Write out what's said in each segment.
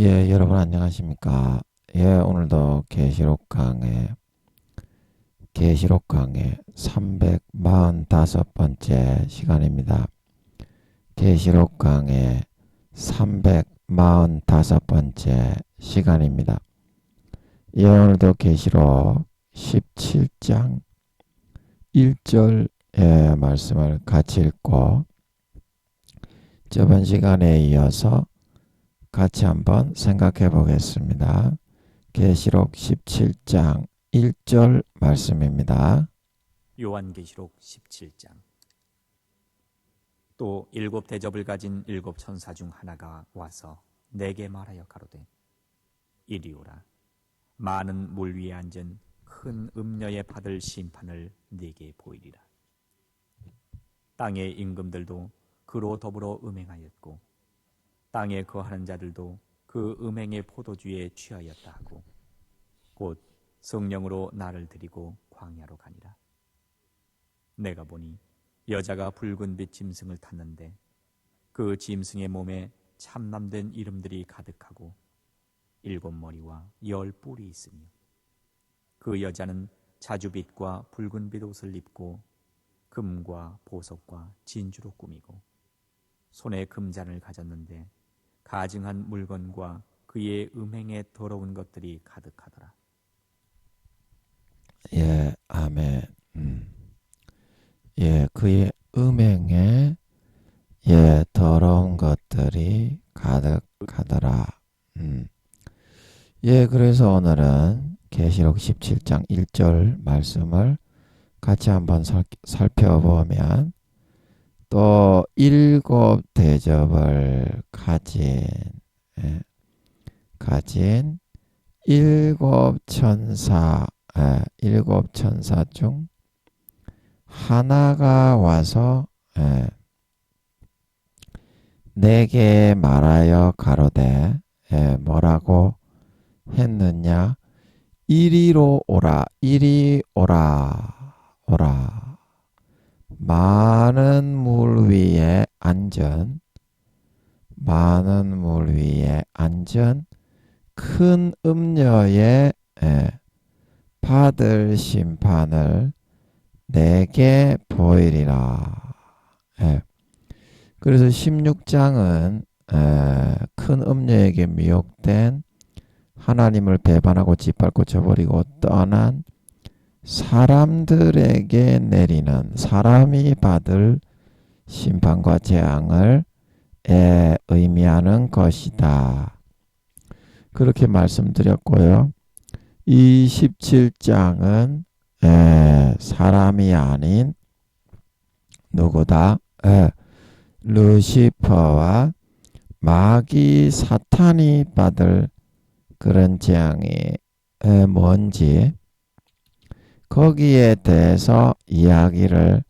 예, 여러분 안녕하십니까? 예, 오늘도 계시록 강의 345번째 시간입니다. 계시록 강의 345번째 시간입니다. 예, 오늘도 계시록 17장 1절의 말씀을 같이 읽고 저번 시간에 이어서 같이 한번 생각해 보겠습니다. 계시록 17장 1절 말씀입니다. 요한계시록 17장. 또 일곱 대접을 가진 일곱 천사 중 하나가 와서 내게 말하여 가로되 이리 오라. 많은 물 위에 앉은 큰 음녀에 받을 심판을 네게 보이리라. 땅의 임금들도 그로 더불어 음행하였고 땅에 거하는 자들도 그 음행의 포도주에 취하였다 하고 곧 성령으로 나를 데리고 광야로 가니라. 내가 보니 여자가 붉은 빛 짐승을 탔는데 그 짐승의 몸에 참남된 이름들이 가득하고 일곱 머리와 열 뿔이 있으며 그 여자는 자주빛과 붉은 빛 옷을 입고 금과 보석과 진주로 꾸미고 손에 금잔을 가졌는데 가증한 물건과 그의 음행에 더러운 것들이 가득하더라. 예, 아멘. 예, 그의 음행에 더러운 것들이 가득하더라. 예, 그래서 오늘은 계시록 17장 1절 말씀을 같이 한번 살펴보면 또 일곱 대접을 가진 일곱 천사 중 하나가 와서 내게 말하여 가로되 뭐라고 했느냐? 이리로 오라, 이리 오라, 오라. 많은 물 위에 앉은 큰 음녀의 받을 심판을 내게 보이리라. 그래서 16장은 큰 음녀에게 미혹된 하나님을 배반하고 짓밟고 저버리고 떠난 사람들에게 내리는 사람이 받을 심판과 재앙을 의미하는 것이다. 그렇게 말씀드렸고요. 이 17장은 사람이 아닌 누구다? 루시퍼와 마귀 사탄이 받을 그런 재앙이 뭔지 거기에 대해서 이야기를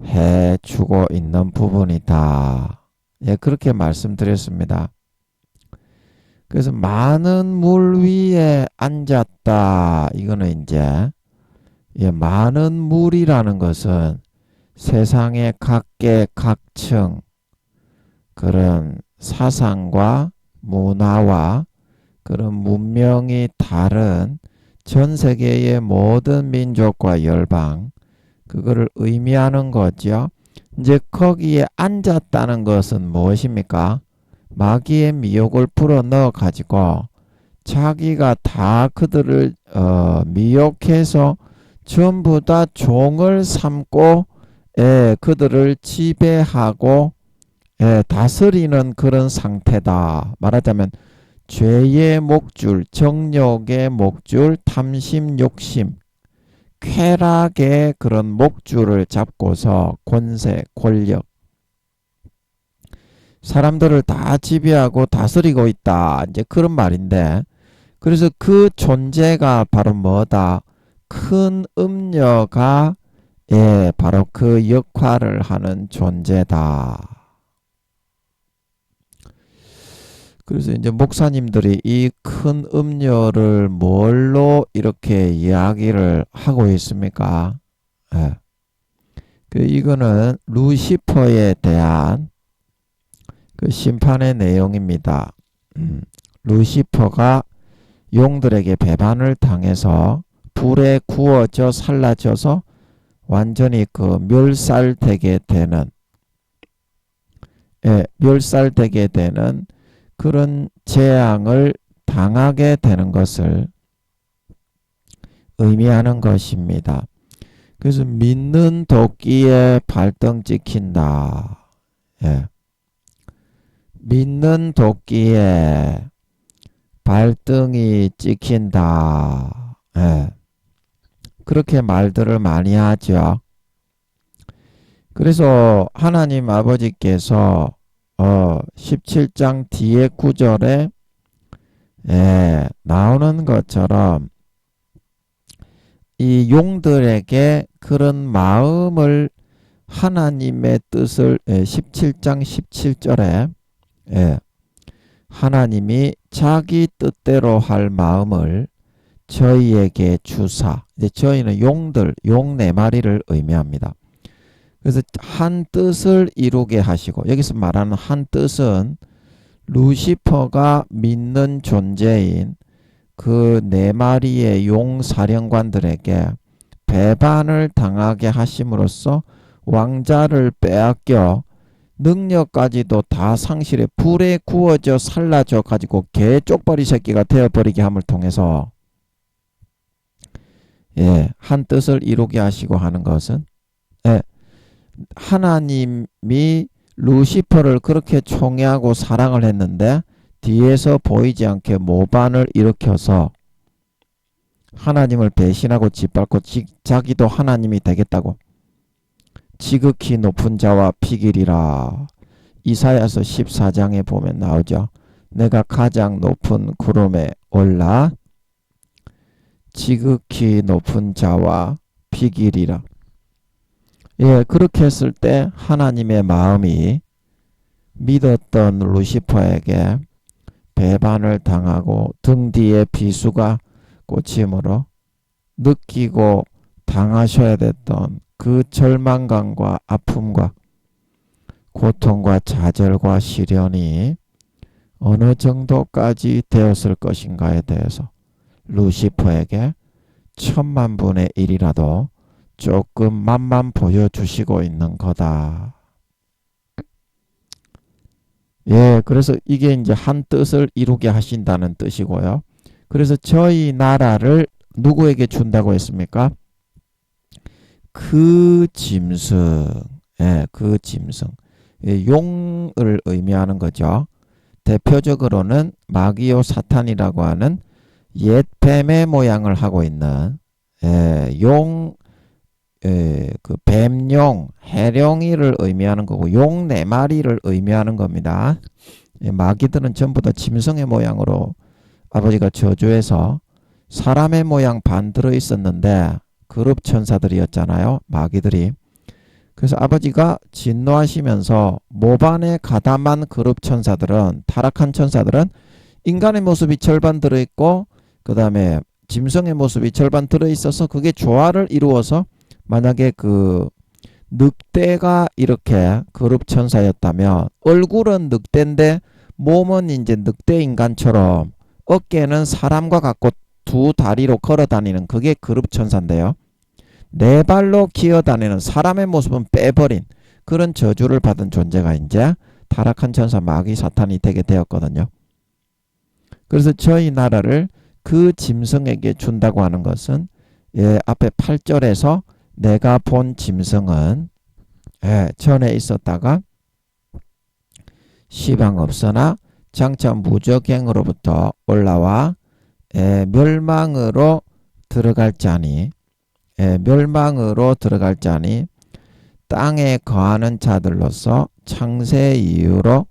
해주고 있는 부분이다. 예, 그렇게 말씀드렸습니다. 그래서 많은 물 위에 앉았다. 이거는 이제 많은 물이라는 것은 세상의 각계 각층 그런 사상과 문화와 그런 문명이 다른 전 세계의 모든 민족과 열방 그거를 의미하는 거죠. 이제 거기에 앉았다는 것은 무엇입니까? 마귀의 미혹을 불어 넣어 가지고 자기가 다 그들을 미혹해서 전부 다 종을 삼고 그들을 지배하고 다스리는 그런 상태다. 말하자면 죄의 목줄, 정욕의 목줄, 탐심, 욕심, 쾌락의 그런 목줄을 잡고서 권세, 권력, 사람들을 다 지배하고 다스리고 있다. 이제 그런 말인데, 그래서 그 존재가 바로 뭐다? 큰 음녀가 바로 그 역할을 하는 존재다. 그래서 이제 목사님들이 이 큰 음료를 뭘로 이렇게 이야기를 하고 있습니까? 이거는 루시퍼에 대한 그 심판의 내용입니다. 루시퍼가 용들에게 배반을 당해서 불에 구워져 살라져서 완전히 그 멸살되게 되는 멸살되게 되는 그런 재앙을 당하게 되는 것을 의미하는 것입니다. 그래서 믿는 도끼에 발등 찍힌다. 믿는 도끼에 발등이 찍힌다. 그렇게 말들을 많이 하죠. 그래서 하나님 아버지께서 17장 뒤에 구절에 나오는 것처럼 이 용들에게 그런 마음을 하나님의 뜻을 17장 17절에 하나님이 자기 뜻대로 할 마음을 저희에게 주사, 이제 저희는 용들, 용 4마리를 의미합니다. 그래서 한 뜻을 이루게 하시고, 여기서 말하는 한 뜻은 루시퍼가 믿는 존재인 그 4마리의 용 사령관들에게 배반을 당하게 하심으로써 왕자를 빼앗겨 능력까지도 다 상실해 불에 구워져 살라져 가지고 개 쪽발이 새끼가 되어버리게 함을 통해서 한 뜻을 이루게 하시고 하는 것은 하나님이 루시퍼를 그렇게 총애하고 사랑을 했는데 뒤에서 보이지 않게 모반을 일으켜서 하나님을 배신하고 짓밟고 자기도 하나님이 되겠다고 지극히 높은 자와 피기리라. 이사야서 14장에 보면 나오죠. 내가 가장 높은 구름에 올라 지극히 높은 자와 피기리라. 그렇게 했을 때 하나님의 마음이 믿었던 루시퍼에게 배반을 당하고 등 뒤에 비수가 꽂힘으로 느끼고 당하셔야 됐던 그 절망감과 아픔과 고통과 좌절과 시련이 어느 정도까지 되었을 것인가에 대해서 루시퍼에게 1000만분의 1이라도 조금 맛만 보여주시고 있는 거다. 그래서 이게 이제 한 뜻을 이루게 하신다는 뜻이고요. 그래서 저희 나라를 누구에게 준다고 했습니까? 그 짐승, 그 짐승, 용을 의미하는 거죠. 대표적으로는 마귀요 사탄이라고 하는 옛 뱀의 모양을 하고 있는 용, 그 뱀용, 해룡이를 의미하는 거고 용 4마리를 의미하는 겁니다. 마귀들은 전부 다 짐승의 모양으로 아버지가 저주해서 사람의 모양 반 들어 있었는데 그룹 천사들이었잖아요. 마귀들이. 그래서 아버지가 진노하시면서 모반에 가담한 그룹 천사들은, 타락한 천사들은 인간의 모습이 절반 들어있고 그 다음에 짐승의 모습이 절반 들어있어서 그게 조화를 이루어서 만약에 그 늑대가 이렇게 그룹 천사였다면 얼굴은 늑대인데 몸은 이제 늑대 인간처럼 어깨는 사람과 같고 두 다리로 걸어 다니는 그게 그룹 천사인데요. 4발로 기어 다니는 사람의 모습은 빼버린 그런 저주를 받은 존재가 이제 타락한 천사 마귀 사탄이 되게 되었거든요. 그래서 저희 나라를 그 짐승에게 준다고 하는 것은 앞에 8절에서 내가 본 짐승은 전에 있었다가 시방 없으나 장차 무적행으로부터 올라와 멸망으로 들어갈 자니 땅에 거하는 자들로서 창세 이후로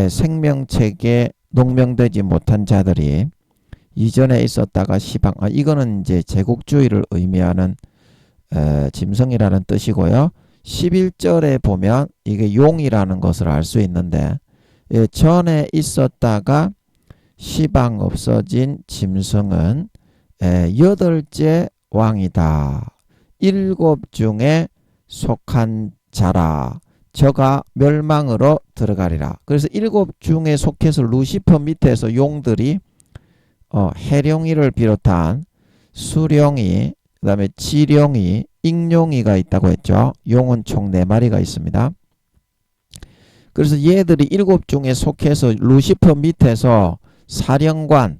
생명책에 농명되지 못한 자들이 이전에 있었다가 시방, 이거는 이제 제국주의를 의미하는 짐승이라는 뜻이고요. 11절에 보면 이게 용이라는 것을 알 수 있는데 전에 있었다가 시방 없어진 짐승은 8째 왕이다. 7 중에 속한 자라. 저가 멸망으로 들어가리라. 그래서 7중에 속해서 루시퍼 밑에서 용들이 해룡이를 비롯한 수룡이, 그 다음에 지룡이, 익룡이가 있다고 했죠. 용은 총 4마리가 있습니다. 그래서 얘들이 7중에 속해서 루시퍼 밑에서 사령관,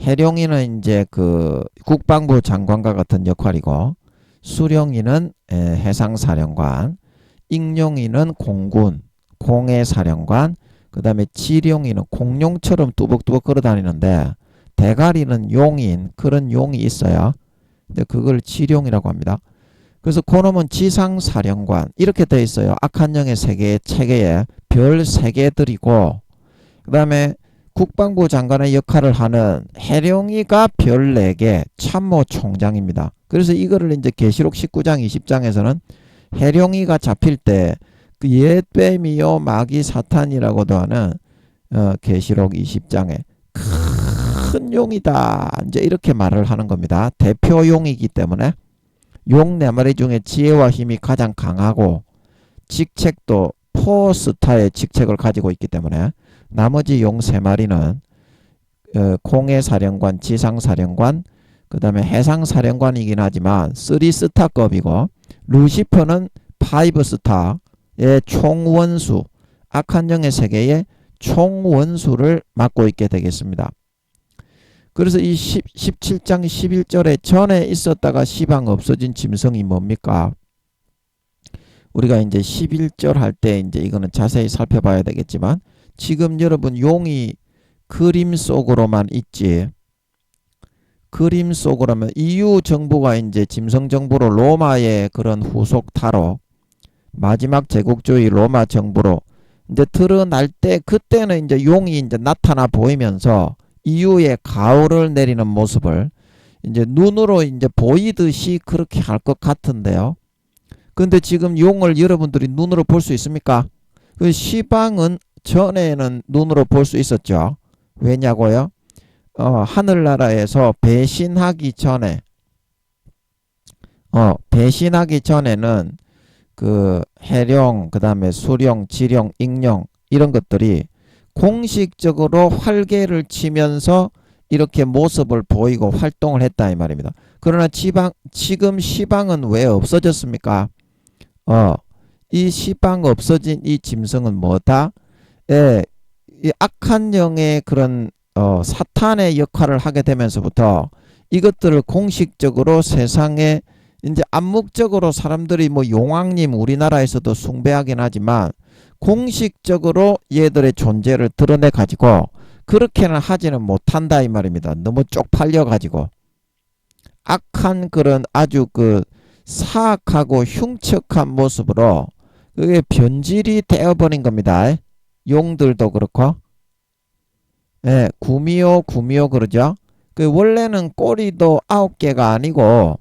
해룡이는 이제 그 국방부 장관과 같은 역할이고, 수룡이는 해상사령관, 익룡이는 공군, 공해사령관, 그 다음에 지룡이는 공룡처럼 뚜벅뚜벅 걸어다니는데 대가리는 용인 그런 용이 있어요. 근데 그걸 지룡이라고 합니다. 그래서 그놈은 지상사령관 이렇게 돼 있어요. 악한 영의 세계의 체계에 별 3개들이고, 그 다음에 국방부 장관의 역할을 하는 해룡이가 별 4개 참모총장입니다. 그래서 이거를 이제 계시록 19장 20장에서는 해룡이가 잡힐 때 그 옛뱀이요 마귀 사탄이라고도 하는 계시록 20장에 큰 용이다 이제 이렇게 말을 하는 겁니다. 대표 용이기 때문에 용 4마리 중에 지혜와 힘이 가장 강하고 직책도 포스타의 직책을 가지고 있기 때문에 나머지 용 3마리는 공해사령관, 지상사령관, 그 다음에 해상사령관이긴 하지만 3스타급이고, 루시퍼는 5스타의 총원수, 악한 영의 세계의 총원수를 맡고 있게 되겠습니다. 그래서 이 17장 11절에 전에 있었다가 시방 없어진 짐승이 뭡니까? 우리가 이제 11절 할 때 이제 이거는 자세히 살펴봐야 되겠지만, 지금 여러분 용이 그림 속으로만 있지, 그림 속으로면 EU 정부가 이제 짐승 정부로 로마의 그런 후속타로 마지막 제국주의 로마 정부로 이제 드러날 때 그때는 이제 용이 이제 나타나 보이면서 EU의 가호를 내리는 모습을 이제 눈으로 이제 보이듯이 그렇게 할 것 같은데요. 근데 지금 용을 여러분들이 눈으로 볼 수 있습니까? 그 시방은 전에는 눈으로 볼 수 있었죠. 왜냐고요? 하늘나라에서 배신하기 전에는 그 해룡, 그 다음에 수룡, 지룡, 익룡 이런 것들이 공식적으로 활개를 치면서 이렇게 모습을 보이고 활동을 했다 이 말입니다. 그러나 지금 시방은 왜 없어졌습니까? 이 시방 없어진 이 짐승은 뭐다? 이 악한 영의 그런 사탄의 역할을 하게 되면서부터 이것들을 공식적으로 세상에 이제 암묵적으로 사람들이 뭐 용왕님 우리나라에서도 숭배하긴 하지만 공식적으로 얘들의 존재를 드러내 가지고 그렇게는 하지는 못한다 이 말입니다. 너무 쪽팔려 가지고 악한 그런 아주 그 사악하고 흉측한 모습으로 그게 변질이 되어버린 겁니다. 용들도 그렇고, 구미호 그러죠. 그 원래는 꼬리도 9개가 아니고,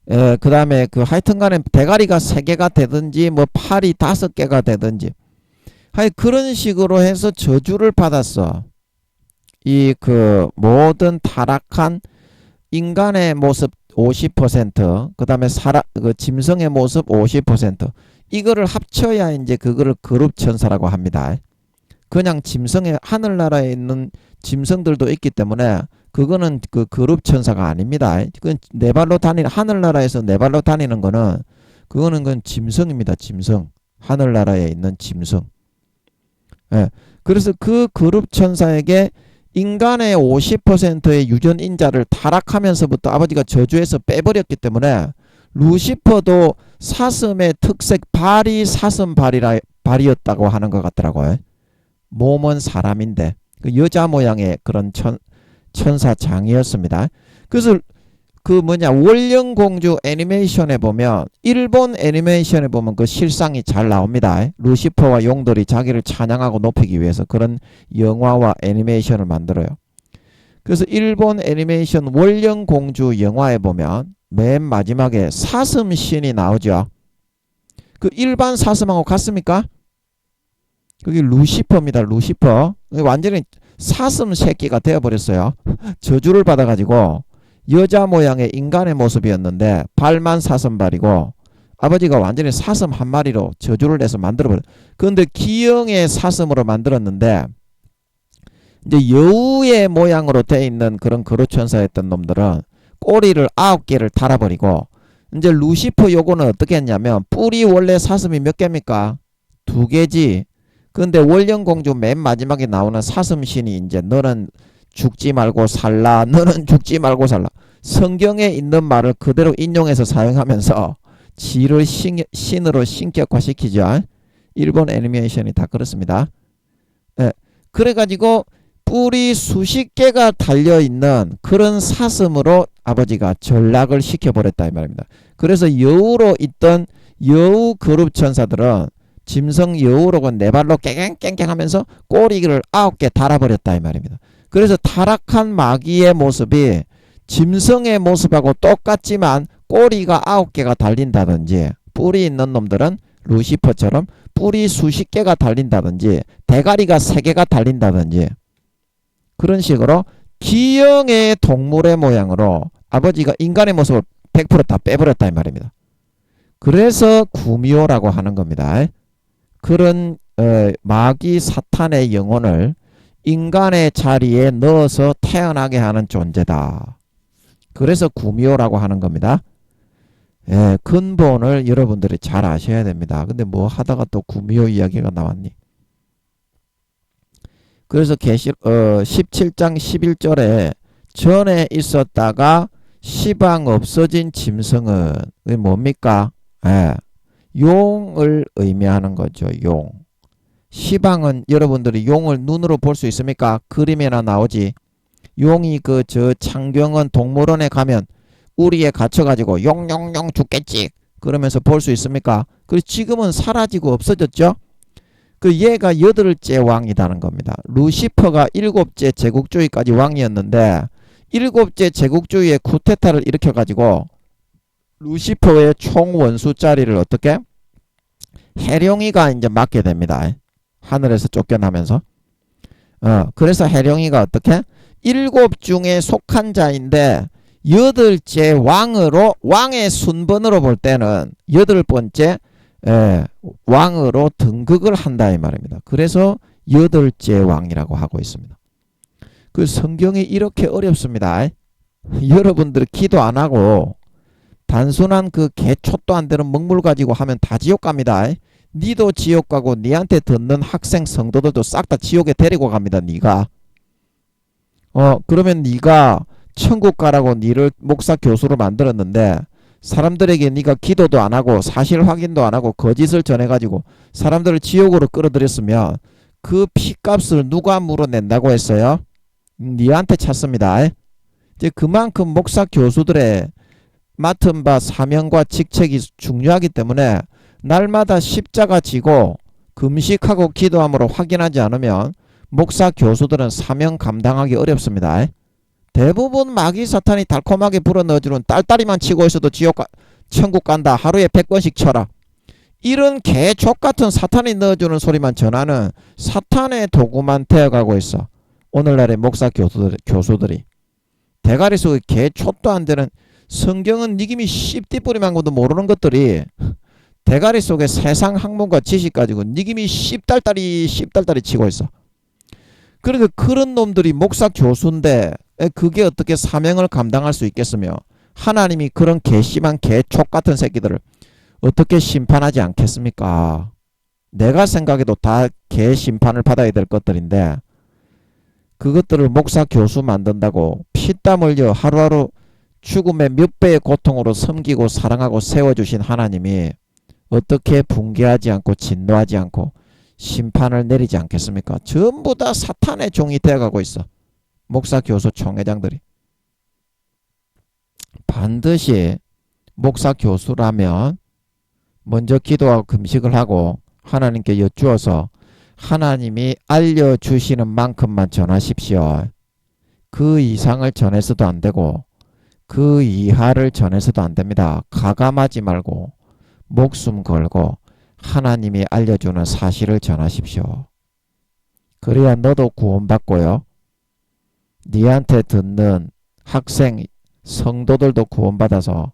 그 다음에 그 하여튼간에 대가리가 3개가 되든지 뭐 팔이 5개가 되든지, 그런 식으로 해서 저주를 받았어. 이 그 모든 타락한 인간의 모습 50%, 그 다음에 그 짐승의 모습 50%, 이거를 합쳐야 이제 그거를 그룹천사라고 합니다. 그냥 짐승의 하늘나라에 있는 짐승들도 있기 때문에 그거는 그 그룹천사가 아닙니다. 그건 네 발로 하늘나라에서 4발로 다니는 거는 그거는 그건 짐승입니다. 짐승. 하늘나라에 있는 짐승. 그래서 그 그룹천사에게 인간의 50%의 유전인자를 타락하면서부터 아버지가 저주해서 빼버렸기 때문에 루시퍼도 사슴의 특색 발이 발이었다고 하는 것 같더라고요. 몸은 사람인데 그 여자 모양의 그런 천사장이었습니다. 그래서 그 월령공주 애니메이션에 보면, 일본 애니메이션에 보면 그 실상이 잘 나옵니다. 루시퍼와 용들이 자기를 찬양하고 높이기 위해서 그런 영화와 애니메이션을 만들어요. 그래서 일본 애니메이션 월령공주 영화에 보면 맨 마지막에 사슴 신이 나오죠. 그 일반 사슴하고 같습니까? 그게 루시퍼입니다. 루시퍼. 완전히 사슴 새끼가 되어버렸어요. 저주를 받아가지고 여자 모양의 인간의 모습이었는데 발만 사슴발이고 아버지가 완전히 사슴 한 마리로 저주를 내서 만들어버려. 그런데 기형의 사슴으로 만들었는데 이제 여우의 모양으로 돼 있는 그런 거루천사였던 놈들은 꼬리를 9개를 달아버리고 이제 루시퍼 요거는 어떻게 했냐면 뿔이 원래 사슴이 몇 개입니까? 2개지. 근데 원령공주 맨 마지막에 나오는 사슴신이 이제 너는 죽지 말고 살라, 너는 죽지 말고 살라. 성경에 있는 말을 그대로 인용해서 사용하면서 지를 신으로 신격화시키죠. 일본 애니메이션이 다 그렇습니다. 예. 그래가지고 뿔이 수십 개가 달려있는 그런 사슴으로 아버지가 전락을 시켜버렸다 이 말입니다. 그래서 여우로 있던 여우 그룹 천사들은 짐승 여우로고 네 발로 깽깽깽깽 하면서 꼬리를 9개 달아버렸다 이 말입니다. 그래서 타락한 마귀의 모습이 짐승의 모습하고 똑같지만 꼬리가 9개가 달린다든지 뿔이 있는 놈들은 루시퍼처럼 뿔이 수십 개가 달린다든지 대가리가 3개가 달린다든지 그런 식으로 기형의 동물의 모양으로 아버지가 인간의 모습을 100%다 빼버렸다 이 말입니다. 그래서 구미호라고 하는 겁니다. 그런 마귀 사탄의 영혼을 인간의 자리에 넣어서 태어나게 하는 존재다. 그래서 구미호라고 하는 겁니다. 예, 근본을 여러분들이 잘 아셔야 됩니다. 근데 뭐 하다가 또 구미호 이야기가 나왔니? 그래서 17장 11절에 전에 있었다가 시방 없어진 짐승은 뭡니까? 예, 용을 의미하는 거죠. 용. 시방은 여러분들이 용을 눈으로 볼 수 있습니까? 그림에나 나오지. 용이 저 창경원 동물원에 가면 우리에 갇혀가지고 용용용 죽겠지 그러면서 볼 수 있습니까? 그 지금은 사라지고 없어졌죠. 그 얘가 8째 왕이라는 겁니다. 루시퍼가 7째 제국주의까지 왕이었는데 7째 제국주의의 쿠데타를 일으켜가지고 루시퍼의 총원수 자리를 어떻게? 해룡이가 이제 맡게 됩니다. 하늘에서 쫓겨나면서. 그래서 해룡이가 어떻게? 7 중에 속한 자인데 8째 왕으로 왕의 순번으로 볼 때는 8번째 왕으로 등극을 한다 이 말입니다. 그래서 8째 왕이라고 하고 있습니다. 그 성경이 이렇게 어렵습니다. 여러분들이 기도 안 하고 단순한 그 개초도 안 되는 먹물 가지고 하면 다 지옥 갑니다. 니도 지옥 가고 니한테 듣는 학생 성도들도 싹 다 지옥에 데리고 갑니다. 니가. 그러면 니가 천국 가라고 니를 목사 교수로 만들었는데 사람들에게 네가 기도도 안 하고 사실 확인도 안 하고 거짓을 전해가지고 사람들을 지옥으로 끌어들였으면 그 피값을 누가 물어낸다고 했어요? 니한테 찾습니다. 이제 그만큼 목사 교수들의 맡은 바 사명과 직책이 중요하기 때문에 날마다 십자가 지고 금식하고 기도함으로 확인하지 않으면 목사 교수들은 사명 감당하기 어렵습니다. 대부분 마귀 사탄이 달콤하게 불어넣어주는 딸딸이만 치고 있어도 천국 간다. 하루에 100번씩 쳐라. 이런 개족같은 사탄이 넣어주는 소리만 전하는 사탄의 도구만 되어가고 있어. 오늘날의 목사 교수들이. 대가리 속에 개초도 안 되는 성경은 니김이 씹띠뿌리만고도 모르는 것들이 대가리 속에 세상 학문과 지식 가지고 니김이 씹달달이 치고 있어. 그러니까 그런 놈들이 목사 교수인데 그게 어떻게 사명을 감당할 수 있겠으며 하나님이 그런 개심한 개촉 같은 새끼들을 어떻게 심판하지 않겠습니까? 내가 생각해도 다 개심판을 받아야 될 것들인데 그것들을 목사 교수 만든다고 피땀 흘려 하루하루 죽음의 몇 배의 고통으로 섬기고 사랑하고 세워주신 하나님이 어떻게 붕괴하지 않고 진노하지 않고 심판을 내리지 않겠습니까? 전부 다 사탄의 종이 되어가고 있어. 목사 교수 총회장들이. 반드시 목사 교수라면 먼저 기도하고 금식을 하고 하나님께 여쭈어서 하나님이 알려주시는 만큼만 전하십시오. 그 이상을 전해서도 안 되고 그 이하를 전해서도 안 됩니다. 가감하지 말고 목숨 걸고 하나님이 알려주는 사실을 전하십시오. 그래야 너도 구원받고요. 니한테 듣는 학생, 성도들도 구원받아서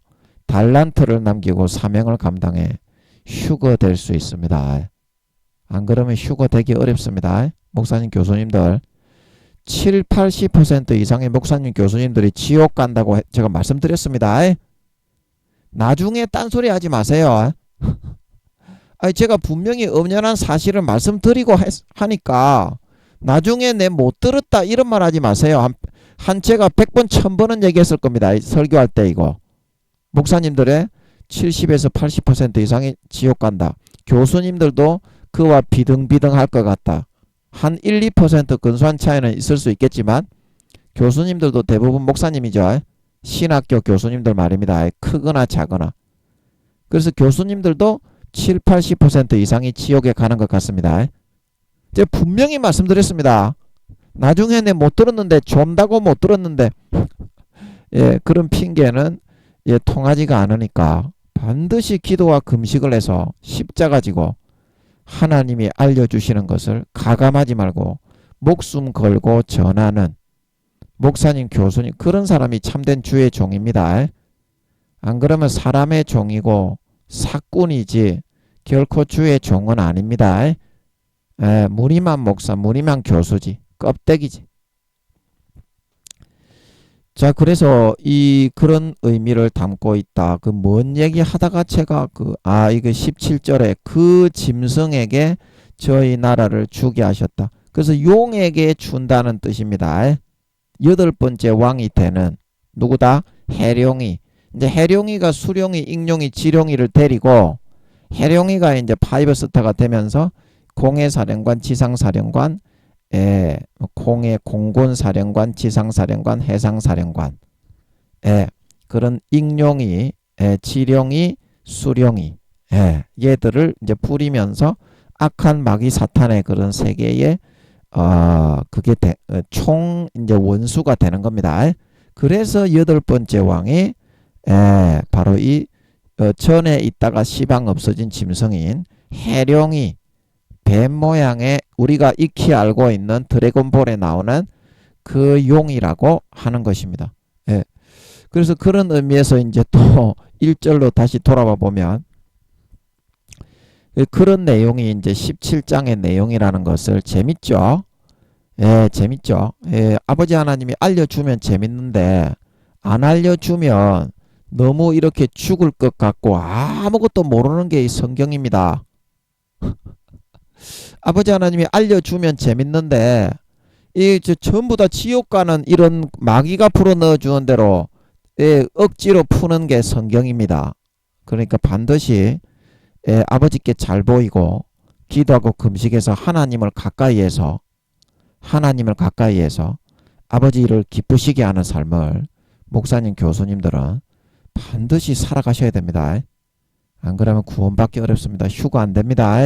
달란트를 남기고 사명을 감당해 휴거 될 수 있습니다. 안 그러면 휴거 되기 어렵습니다. 목사님, 교수님들 7, 80% 이상의 목사님, 교수님들이 지옥 간다고 제가 말씀드렸습니다. 나중에 딴소리 하지 마세요. 아니, 제가 분명히 엄연한 사실을 말씀드리고 하니까 나중에 내 못 들었다 이런 말 하지 마세요. 한 제가 100번 1000번은 얘기했을 겁니다. 설교할 때 이거. 목사님들의 70에서 80% 이상이 지옥 간다. 교수님들도 그와 비등비등할 것 같다. 한 1, 2% 근소한 차이는 있을 수 있겠지만 교수님들도 대부분 목사님이죠. 신학교 교수님들 말입니다. 크거나 작거나. 그래서 교수님들도 7, 80% 이상이 지옥에 가는 것 같습니다. 제가 분명히 말씀드렸습니다. 나중에 내 못 들었는데 존다고 못 들었는데 예, 그런 핑계는 예, 통하지가 않으니까 반드시 기도와 금식을 해서 십자가 지고 하나님이 알려주시는 것을 가감하지 말고 목숨 걸고 전하는 목사님, 교수님, 그런 사람이 참된 주의 종입니다. 안 그러면 사람의 종이고 사꾼이지 결코 주의 종은 아닙니다. 무늬만 목사, 무늬만 교수지, 껍데기지. 자, 그래서 그런 의미를 담고 있다. 그 뭔 얘기 하다가 제가 이거 17절에 그 짐승에게 저희 나라를 주게 하셨다. 그래서 용에게 준다는 뜻입니다. 8번째 왕이 되는 누구다? 해룡이. 이제 해룡이가 수룡이, 익룡이, 지룡이를 데리고 해룡이가 이제 파이브 스타가 되면서 공해사령관, 지상사령관, 공해 공군사령관, 지상사령관, 해상사령관, 그런 익룡이, 지룡이, 수룡이, 얘들을 이제 부리면서 악한 마귀 사탄의 그런 세계에 그게 총 이제 원수가 되는 겁니다. 그래서 8번째 왕이 바로 이 전에 있다가 시방 없어진 짐승인 해룡이, 뱀 모양의 우리가 익히 알고 있는 드래곤볼에 나오는 그 용이라고 하는 것입니다. 그래서 그런 의미에서 이제 또 1절로 다시 돌아와 보면 그런 내용이 이제 17장의 내용이라는 것을 재밌죠? 재밌죠? 아버지 하나님이 알려주면 재밌는데 안 알려주면 너무 이렇게 죽을 것 같고 아무것도 모르는 게 이 성경입니다. 아버지 하나님이 알려주면 재밌는데 전부 다 지옥 가는 이런 마귀가 풀어넣어 주는 대로 억지로 푸는 게 성경입니다. 그러니까 반드시 아버지께 잘 보이고 기도하고 금식해서 하나님을 가까이해서 아버지를 기쁘시게 하는 삶을 목사님, 교수님들은 반드시 살아가셔야 됩니다. 안 그러면 구원받기 어렵습니다. 휴가 안 됩니다.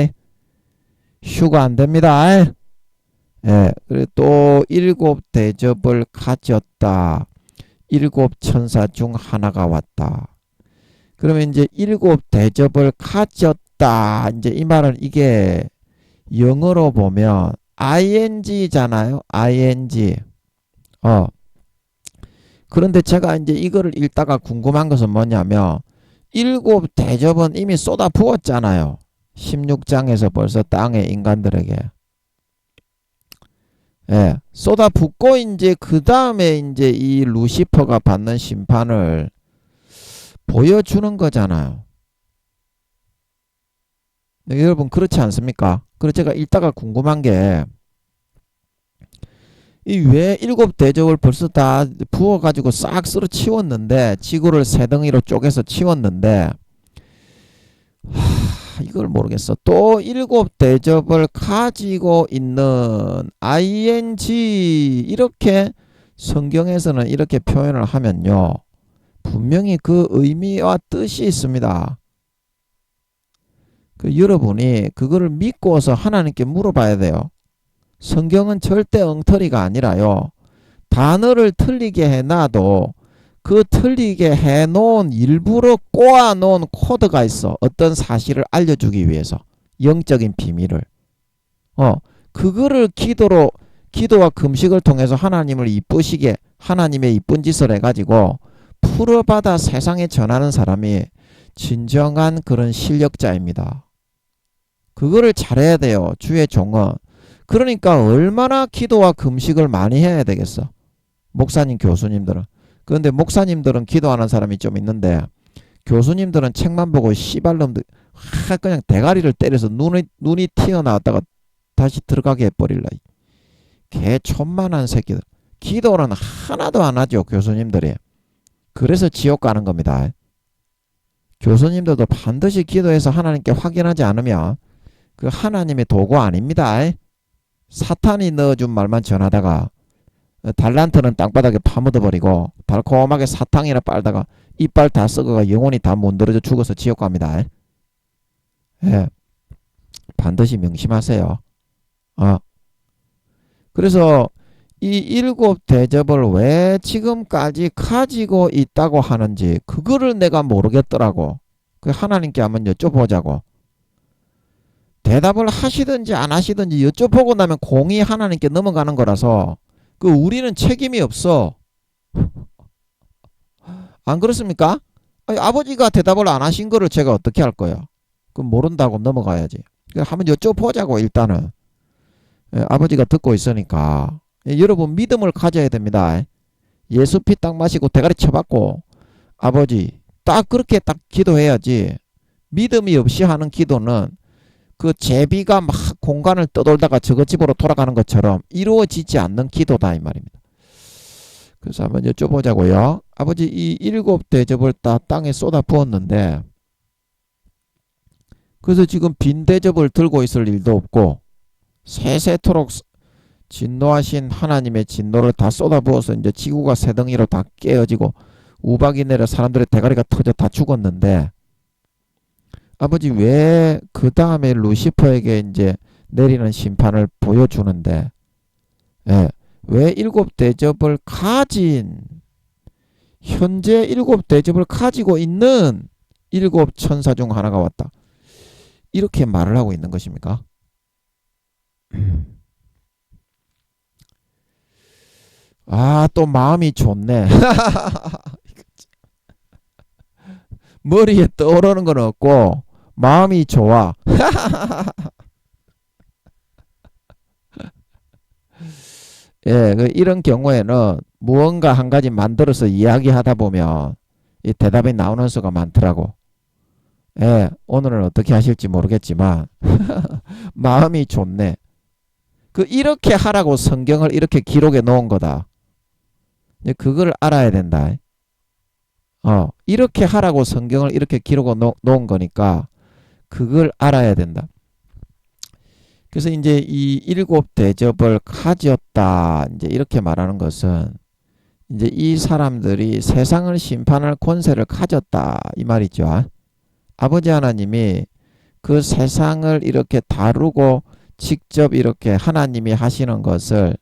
휴가 안 됩니다. 그리고 또 7 대접을 가졌다. 7 천사 중 하나가 왔다. 그러면 이제 7 대접을 가졌다. 이제 이 말은 이게 영어로 보면 ing잖아요. ing. 그런데 제가 이제 이거를 읽다가 궁금한 것은 뭐냐면 7 대접은 이미 쏟아 부었잖아요. 16장에서 벌써 땅의 인간들에게. 쏟아 붓고 이제 그 다음에 이제 이 루시퍼가 받는 심판을 보여주는 거잖아요. 네, 여러분 그렇지 않습니까? 그래서 제가 읽다가 궁금한 게 왜 7 대접을 벌써 다 부어가지고 싹 쓸어 치웠는데 지구를 세 덩이로 쪼개서 치웠는데 이걸 모르겠어. 또 7 대접을 가지고 있는 ing 이렇게 성경에서는 이렇게 표현을 하면요. 분명히 그 의미와 뜻이 있습니다. 여러분이 그거를 믿고서 하나님께 물어봐야 돼요. 성경은 절대 엉터리가 아니라요. 단어를 틀리게 해놔도 그 틀리게 해놓은 일부러 꼬아놓은 코드가 있어. 어떤 사실을 알려주기 위해서. 영적인 비밀을. 그거를 기도와 금식을 통해서 하나님을 이쁘시게 하나님의 이쁜 짓을 해가지고 풀어받아 세상에 전하는 사람이 진정한 그런 실력자입니다. 그거를 잘해야 돼요. 주의 종은. 그러니까 얼마나 기도와 금식을 많이 해야 되겠어. 목사님, 교수님들은. 그런데 목사님들은 기도하는 사람이 좀 있는데 교수님들은 책만 보고 씨발놈들 그냥 대가리를 때려서 눈이 튀어나왔다가 다시 들어가게 해버릴라. 개 천만한 새끼들. 기도는 하나도 안 하죠. 교수님들이. 그래서 지옥 가는 겁니다. 교수님들도 반드시 기도해서 하나님께 확인하지 않으면 그 하나님의 도구 아닙니다. 사탄이 넣어준 말만 전하다가 달란트는 땅바닥에 파묻어버리고 달콤하게 사탕이나 빨다가 이빨 다 썩어가 영혼이 다 못들어져 죽어서 지옥 갑니다. 예, 반드시 명심하세요. 그래서 이 7 대접을 왜 지금까지 가지고 있다고 하는지 그거를 내가 모르겠더라고. 그 하나님께 한번 여쭤보자고. 대답을 하시든지 안 하시든지 여쭤보고 나면 공이 하나님께 넘어가는 거라서 그 우리는 책임이 없어. 안 그렇습니까? 아니, 아버지가 대답을 안 하신 거를 제가 어떻게 할 거예요? 그럼 모른다고 넘어가야지. 한번 여쭤보자고 일단은. 아버지가 듣고 있으니까. 여러분 믿음을 가져야 됩니다. 예수 피 딱 마시고 대가리 쳐박고 아버지 딱 그렇게 딱 기도해야지. 믿음이 없이 하는 기도는 그 제비가 막 공간을 떠돌다가 저거 집으로 돌아가는 것처럼 이루어지지 않는 기도다 이 말입니다. 그래서 한번 여쭤보자고요. 아버지 이 7 대접을 다 땅에 쏟아 부었는데 그래서 지금 빈 대접을 들고 있을 일도 없고 세세토록 진노하신 하나님의 진노를 다 쏟아부어서 이제 지구가 새덩이로 다 깨어지고 우박이 내려 사람들의 대가리가 터져 다 죽었는데 아버지 왜 그 다음에 루시퍼에게 이제 내리는 심판을 보여주는데 왜 7 대접을 가진 현재 7 대접을 가지고 있는 7 천사 중 하나가 왔다. 이렇게 말을 하고 있는 것입니까? 또 마음이 좋네. 머리에 떠오르는 건 없고 마음이 좋아. 예, 이런 경우에는 무언가 한 가지 만들어서 이야기하다 보면 이 대답이 나오는 수가 많더라고. 예, 오늘은 어떻게 하실지 모르겠지만 마음이 좋네. 이렇게 하라고 성경을 이렇게 기록해 놓은 거다. 그걸 알아야 된다. 이렇게 하라고 성경을 이렇게 기록해 놓은 거니까 그걸 알아야 된다. 그래서 이제 이 7 대접을 가졌다. 이제 이렇게 말하는 것은 이제 이 사람들이 세상을 심판할 권세를 가졌다. 이 말이죠. 아버지 하나님이 그 세상을 이렇게 다루고 직접 이렇게 하나님이 하시는 것을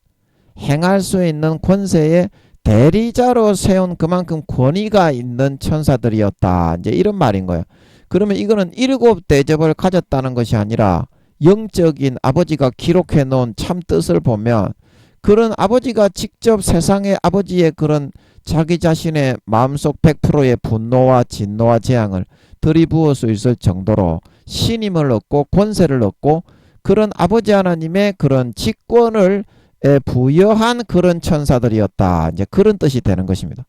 행할 수 있는 권세의 대리자로 세운 그만큼 권위가 있는 천사들이었다. 이제 이런 말인 거예요. 그러면 이거는 7 대접을 가졌다는 것이 아니라 영적인 아버지가 기록해 놓은 참 뜻을 보면 그런 아버지가 직접 세상의 아버지의 그런 자기 자신의 마음속 100%의 분노와 진노와 재앙을 들이부을 수 있을 정도로 신임을 얻고 권세를 얻고 그런 아버지 하나님의 그런 직권을 부여한 그런 천사들이었다. 이제 그런 뜻이 되는 것입니다.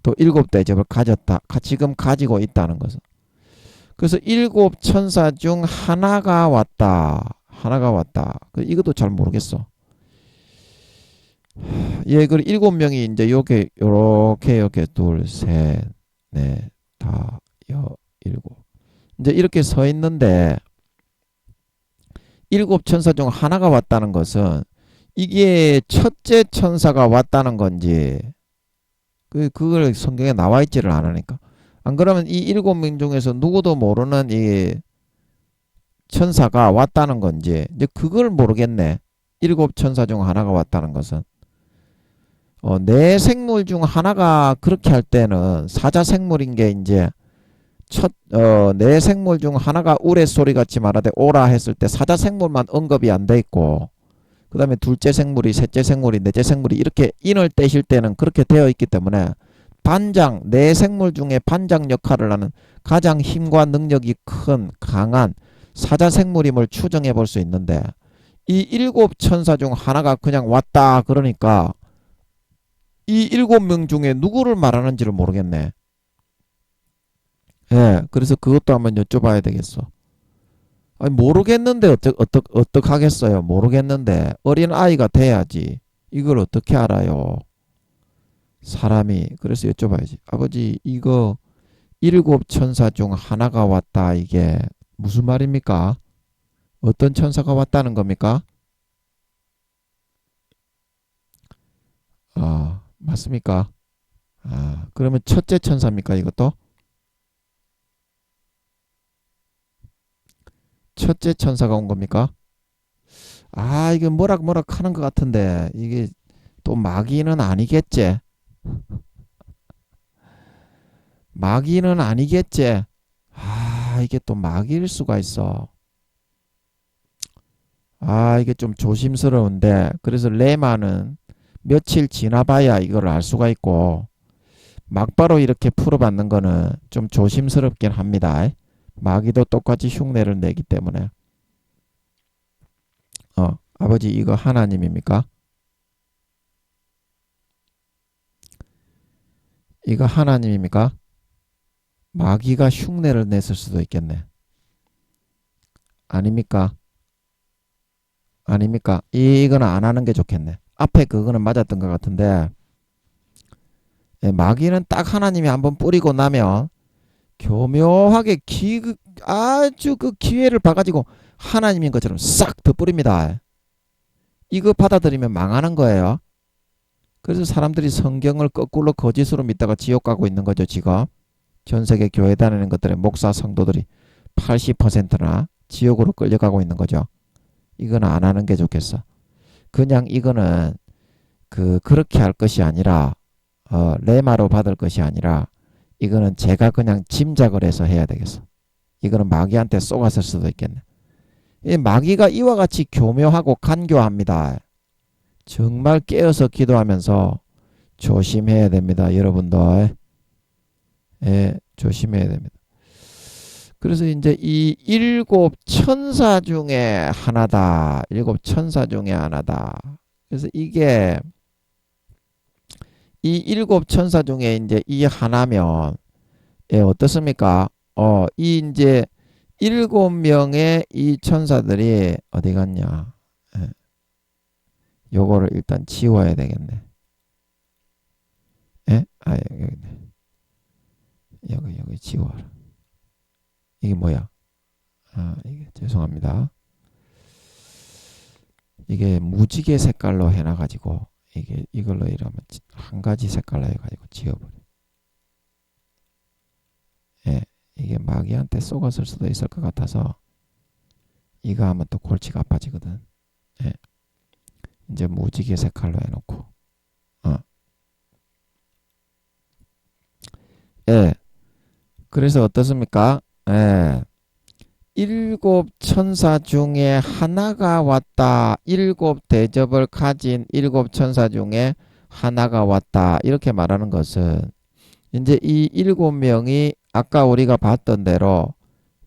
또 7 대접을 가졌다. 지금 가지고 있다는 것은. 그래서 7 천사 중 하나가 왔다. 하나가 왔다. 이것도 잘 모르겠어. 예, 그 7명이 이제 요렇게 둘, 셋, 넷, 다, 일곱. 이제 이렇게 서 있는데 7 천사 중 하나가 왔다는 것은 이게 첫째 천사가 왔다는 건지 그걸 성경에 나와 있지를 않으니까. 안 그러면 이 7명 중에서 누구도 모르는 이 천사가 왔다는 건지 이제 그걸 모르겠네. 7 천사 중 하나가 왔다는 것은 네 생물 중 하나가 그렇게 할 때는 사자생물인 게 이제 네 생물 중 하나가 우레소리 같이 말하되 오라 했을 때 사자생물만 언급이 안 돼 있고 그 다음에 둘째 생물이 셋째 생물이 넷째 생물이 이렇게 인을 떼실 때는 그렇게 되어 있기 때문에 반장, 내 생물 중에 반장 역할을 하는 가장 힘과 능력이 큰 강한 사자생물임을 추정해 볼 수 있는데 이 일곱 천사 중 하나가 그냥 왔다 그러니까 이 일곱 명 중에 누구를 말하는지를 모르겠네. 예, 그래서 그것도 한번 여쭤봐야 되겠어. 아니, 모르겠는데 어떡 하겠어요. 모르겠는데 어린 아이가 돼야지. 이걸 어떻게 알아요? 사람이. 그래서 여쭤봐야지. 아버지, 이거 일곱 천사 중 하나가 왔다. 이게 무슨 말입니까? 어떤 천사가 왔다는 겁니까? 아, 맞습니까? 아, 그러면 첫째 천사입니까, 이것도? 첫째 천사가 온 겁니까? 아, 이게 뭐락 하는 것 같은데, 이게 또 마귀는 아니겠지? 마귀는 아니겠지? 아, 이게 또 마귀일 수가 있어. 아, 이게 좀 조심스러운데, 그래서 레마는 며칠 지나봐야 이걸 알 수가 있고, 막바로 이렇게 풀어받는 거는 좀 조심스럽긴 합니다. 마귀도 똑같이 흉내를 내기 때문에. 아버지, 이거 하나님입니까? 이거 하나님입니까? 마귀가 흉내를 냈을 수도 있겠네. 아닙니까? 아닙니까? 이거는 안 하는 게 좋겠네. 앞에 그거는 맞았던 것 같은데, 마귀는 딱 하나님이 한번 뿌리고 나면 교묘하게 아주 그 기회를 봐가지고 하나님인 것처럼 싹 더 뿌립니다. 이거 받아들이면 망하는 거예요. 그래서 사람들이 성경을 거꾸로 거짓으로 믿다가 지옥 가고 있는 거죠, 지금. 전 세계 교회 다니는 것들의 목사 성도들이 80%나 지옥으로 끌려가고 있는 거죠. 이건 안 하는 게 좋겠어. 그냥 이거는 그렇게 할 것이 아니라 레마로 받을 것이 아니라 이거는 제가 그냥 짐작을 해서 해야 되겠어. 이거는 마귀한테 쏘갔을 수도 있겠네. 이 마귀가 이와 같이 교묘하고 간교합니다. 정말 깨어서 기도하면서 조심해야 됩니다, 여러분들. 예, 조심해야 됩니다. 그래서 이제 이 일곱 천사 중에 하나다. 일곱 천사 중에 하나다. 그래서 이게 이 일곱 천사 중에 이제 이 하나면 어떻습니까? 이 이제 일곱 명의 이 천사들이 어디 갔냐? 요거를 일단 지워야 되겠네. 예? 아, 여기 지워라. 이게 뭐야? 아, 이게 죄송합니다. 이게 무지개 색깔로 해놔가지고 이게 이걸로 이러면 한 가지 색깔로 해가지고 지워버려. 예, 이게 마귀한테 쏘갔을 수도 있을 것 같아서 이거 하면 또 골치가 아파지거든. 예, 이제 무지개 색깔로 해놓고, 예, 그래서 어떻습니까? 예, 일곱 천사 중에 하나가 왔다. 일곱 대접을 가진 일곱 천사 중에 하나가 왔다. 이렇게 말하는 것은 이제 이 일곱 명이 아까 우리가 봤던 대로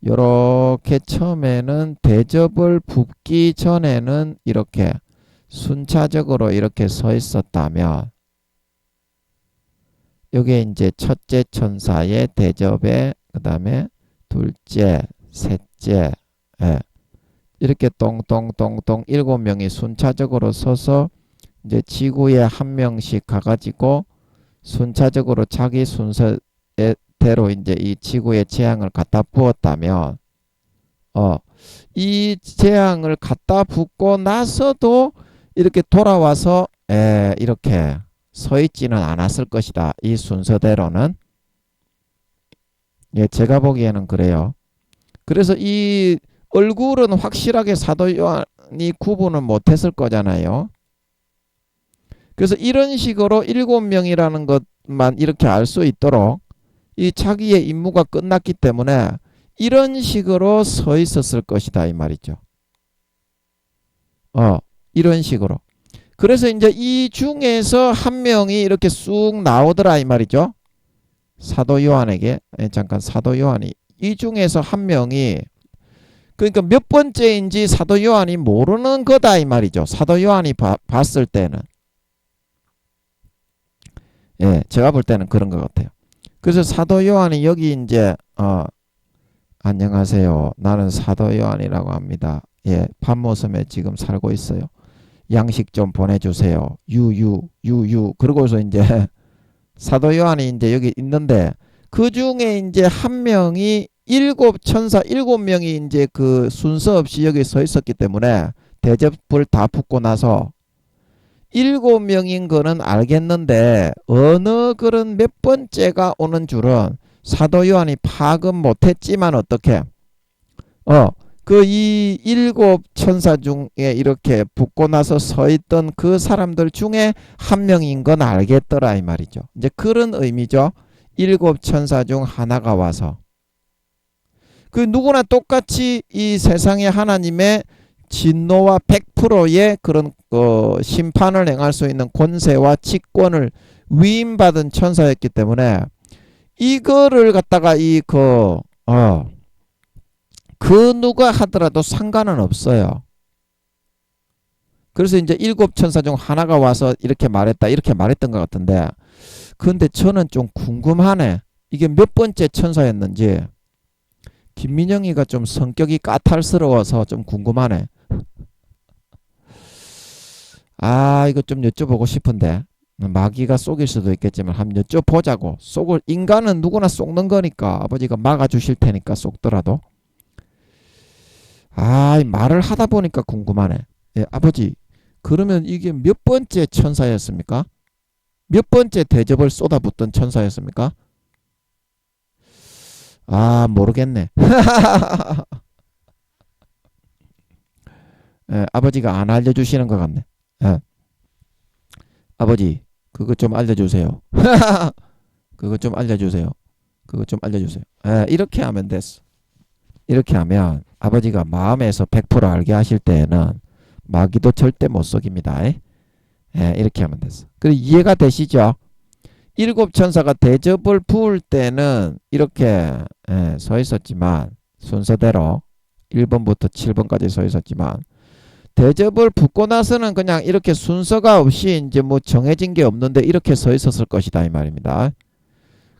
요렇게 처음에는 대접을 붓기 전에는 이렇게 순차적으로 이렇게 서 있었다면 요게 이제 첫째 천사의 대접에 그다음에 둘째, 셋째, 이렇게 똥똥똥똥 일곱 명이 순차적으로 서서 이제 지구에 한 명씩 가가지고 순차적으로 자기 순서대로 이제 이 지구의 재앙을 갖다 부었다면, 이 재앙을 갖다 붓고 나서도 이렇게 돌아와서 이렇게 서 있지는 않았을 것이다. 이 순서대로는. 예, 제가 보기에는 그래요. 그래서 이 얼굴은 확실하게 사도 요한이 구분을 못했을 거잖아요. 그래서 이런 식으로 일곱 명이라는 것만 이렇게 알 수 있도록 이 자기의 임무가 끝났기 때문에 이런 식으로 서 있었을 것이다 이 말이죠. 이런 식으로. 그래서 이제 이 중에서 한 명이 이렇게 쑥 나오더라 이 말이죠. 사도 요한에게 잠깐 사도 요한이 이 중에서 한 명이 그러니까 몇 번째인지 사도 요한이 모르는 거다 이 말이죠. 사도 요한이 봤을 때는 예, 제가 볼 때는 그런 것 같아요. 그래서 사도 요한이 여기 이제 안녕하세요. 나는 사도 요한이라고 합니다. 예, 판모섬에 지금 살고 있어요. 양식 좀 보내주세요. 유유. 그러고서 이제 사도 요한이 이제 여기 있는데 그 중에 이제 한 명이 천사 7명이 이제 그 순서 없이 여기 서 있었기 때문에 대접을 다 붙고 나서 7명인 거는 알겠는데 어느 그런 몇 번째가 오는 줄은 사도 요한이 파악은 못했지만 어떻게 그 이 7천사 중에 이렇게 붙고 나서 서 있던 그 사람들 중에 한 명인 건 알겠더라 이 말이죠. 이제 그런 의미죠. 7천사 중 하나가 와서 그 누구나 똑같이 이 세상에 하나님의 진노와 100%의 그런 심판을 행할 수 있는 권세와 직권을 위임받은 천사였기 때문에 이거를 갖다가 그 누가 하더라도 상관은 없어요. 그래서 이제 7천사 중 하나가 와서 이렇게 말했다 이렇게 말했던 것 같은데 근데 저는 좀 궁금하네. 이게 몇 번째 천사였는지. 김민영이가 좀 성격이 까탈스러워서 좀 궁금하네. 이거 좀 여쭤보고 싶은데 마귀가 속일 수도 있겠지만 한번 여쭤보자고. 인간은 누구나 속는 거니까 아버지가 막아주실 테니까 속더라도 말을 하다 보니까 궁금하네. 예, 아버지 그러면 이게 몇 번째 천사였습니까? 몇 번째 대접을 쏟아붓던 천사였습니까? 모르겠네. 예, 아버지가 안 알려주시는 것 같네. 예. 아버지 그거 좀 알려주세요. 그거 좀 알려주세요. 그거 좀 알려주세요. 예, 이렇게 하면 됐어. 이렇게 하면 아버지가 마음에서 100% 알게 하실 때에는 마귀도 절대 못 속입니다. 예, 이렇게 하면 됐어. 그리고 이해가 되시죠? 7천사가 대접을 부을 때는 이렇게 서 있었지만 순서대로 1번부터 7번까지 서 있었지만 대접을 붓고 나서는 그냥 이렇게 순서가 없이 이제 뭐 정해진 게 없는데 이렇게 서 있었을 것이다 이 말입니다.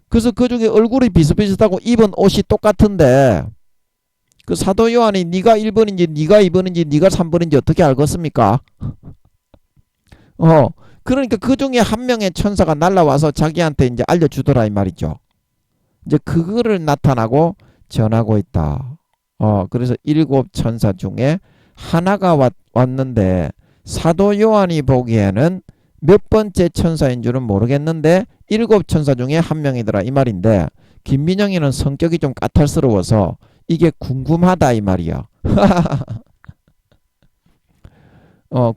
그래서 그 중에 얼굴이 비슷비슷하고 입은 옷이 똑같은데 그 사도 요한이 네가 1번인지 네가 2번인지 네가 3번인지 어떻게 알겠습니까? 그러니까 그 중에 한 명의 천사가 날라와서 자기한테 이제 알려주더라 이 말이죠. 이제 그거를 나타나고 전하고 있다. 그래서 7천사 중에 하나가 왔는데 사도 요한이 보기에는 몇 번째 천사인 줄은 모르겠는데 7천사 중에 한 명이더라 이 말인데 김민영이는 성격이 좀 까탈스러워서 이게 궁금하다 이 말이야.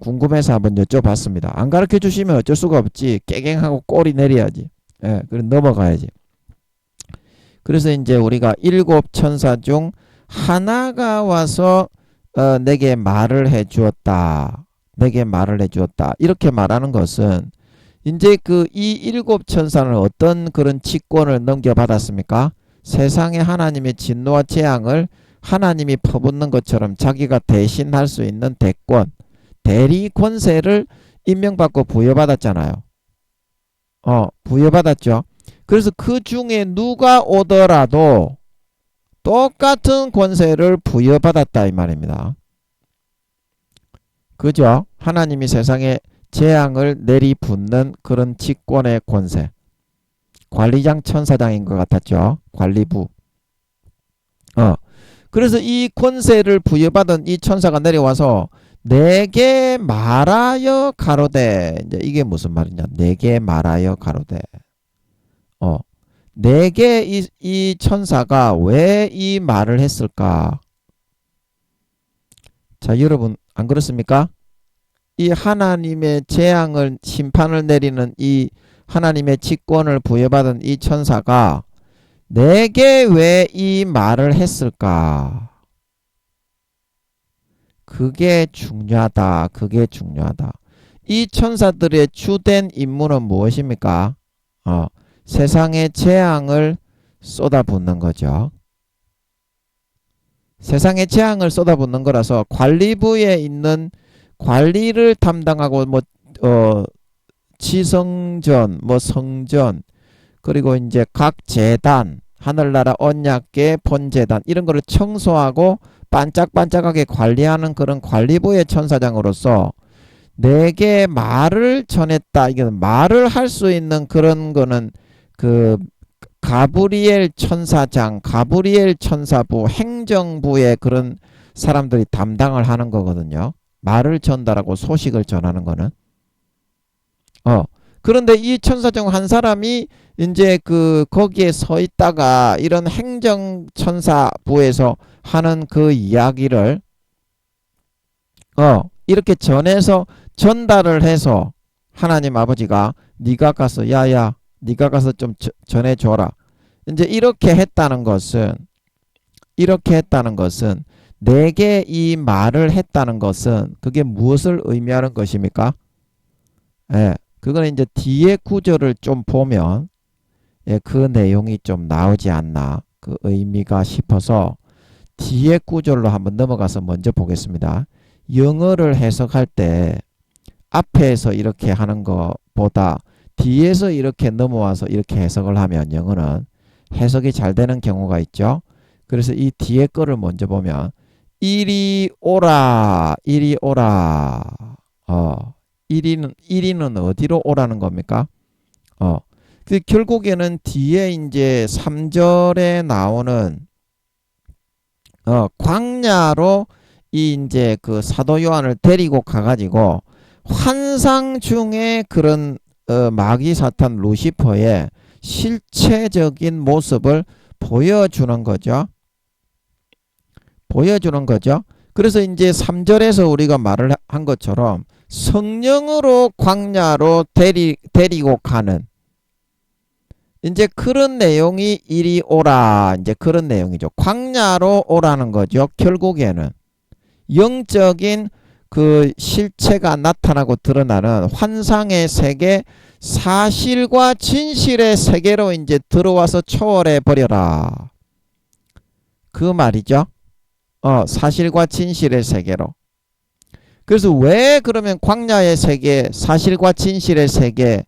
궁금해서 한번 여쭤봤습니다. 안 가르쳐 주시면 어쩔 수가 없지. 깨갱하고 꼬리 내려야지. 예, 그래 넘어가야지. 그래서 이제 우리가 7천사 중 하나가 와서 내게 말을 해 주었다. 내게 말을 해 주었다. 이렇게 말하는 것은 이제 이 7천사는 어떤 그런 직권을 넘겨받았습니까? 세상에 하나님의 진노와 재앙을 하나님이 퍼붓는 것처럼 자기가 대신할 수 있는 대권 대리 권세를 임명받고 부여받았잖아요. 부여받았죠. 그래서 그 중에 누가 오더라도 똑같은 권세를 부여받았다 이 말입니다. 그죠? 하나님이 세상에 재앙을 내리붓는 그런 직권의 권세. 관리장 천사장인 것 같았죠. 관리부. 그래서 이 권세를 부여받은 이 천사가 내려와서 내게 말하여 가로되. 이제 이게 무슨 말이냐? 내게 말하여 가로되. 내게 이 천사가 왜 이 말을 했을까? 자, 여러분 안 그렇습니까? 이 하나님의 재앙을 심판을 내리는 이 하나님의 직권을 부여받은 이 천사가 내게 왜 이 말을 했을까? 그게 중요하다. 그게 중요하다. 이 천사들의 주된 임무는 무엇입니까? 세상의 재앙을 쏟아붓는 거죠. 세상의 재앙을 쏟아붓는 거라서 관리부에 있는 관리를 담당하고 지성전, 성전, 그리고 이제 각 재단, 하늘나라 언약계 본재단 이런 거를 청소하고 반짝반짝하게 관리하는 그런 관리부의 천사장으로서 내게 말을 전했다. 이게 말을 할 수 있는 그런 거는 그 가브리엘 천사장, 가브리엘 천사부, 행정부의 그런 사람들이 담당을 하는 거거든요. 말을 전달하고 소식을 전하는 거는. 그런데 이 천사 중 한 사람이 이제 거기에 서 있다가 이런 행정천사부에서 하는 그 이야기를 이렇게 전해서 전달을 해서 하나님 아버지가 네가 가서 야야 네가 가서 좀 전해줘라. 이제 이렇게 했다는 것은 내게 이 말을 했다는 것은 그게 무엇을 의미하는 것입니까? 예, 그거는 이제 뒤에 구절을 좀 보면 그 내용이 좀 나오지 않나 그 의미가 싶어서 뒤에 구절로 한번 넘어가서 먼저 보겠습니다. 영어를 해석할 때 앞에서 이렇게 하는 것보다 뒤에서 이렇게 넘어와서 이렇게 해석을 하면 영어는 해석이 잘 되는 경우가 있죠. 그래서 이 뒤에 거를 먼저 보면 이리 오라 이리 오라 이리는 어디로 오라는 겁니까? 결국에는 뒤에 이제 3절에 나오는 광야로 이제 그 사도 요한을 데리고 가가지고 환상 중에 그런 마귀 사탄 루시퍼의 실체적인 모습을 보여주는 거죠. 그래서 이제 3절에서 우리가 말을 한 것처럼 성령으로 광야로 데리고 가는 이제 그런 내용이 이리 오라 이제 그런 내용이죠. 광야로 오라는 거죠. 결국에는 영적인 그 실체가 나타나고 드러나는 환상의 세계, 사실과 진실의 세계로 이제 들어와서 초월해 버려라. 그 말이죠. 사실과 진실의 세계로. 그래서 왜 그러면 광야의 세계, 사실과 진실의 세계,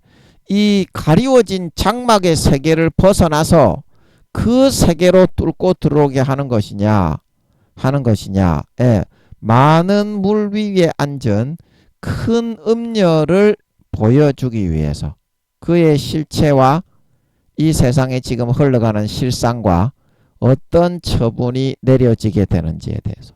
이 가리워진 장막의 세계를 벗어나서 그 세계로 뚫고 들어오게 하는 것이냐? 예. 많은 물 위에 앉은 큰 음녀를 보여주기 위해서 그의 실체와 이 세상에 지금 흘러가는 실상과 어떤 처분이 내려지게 되는지에 대해서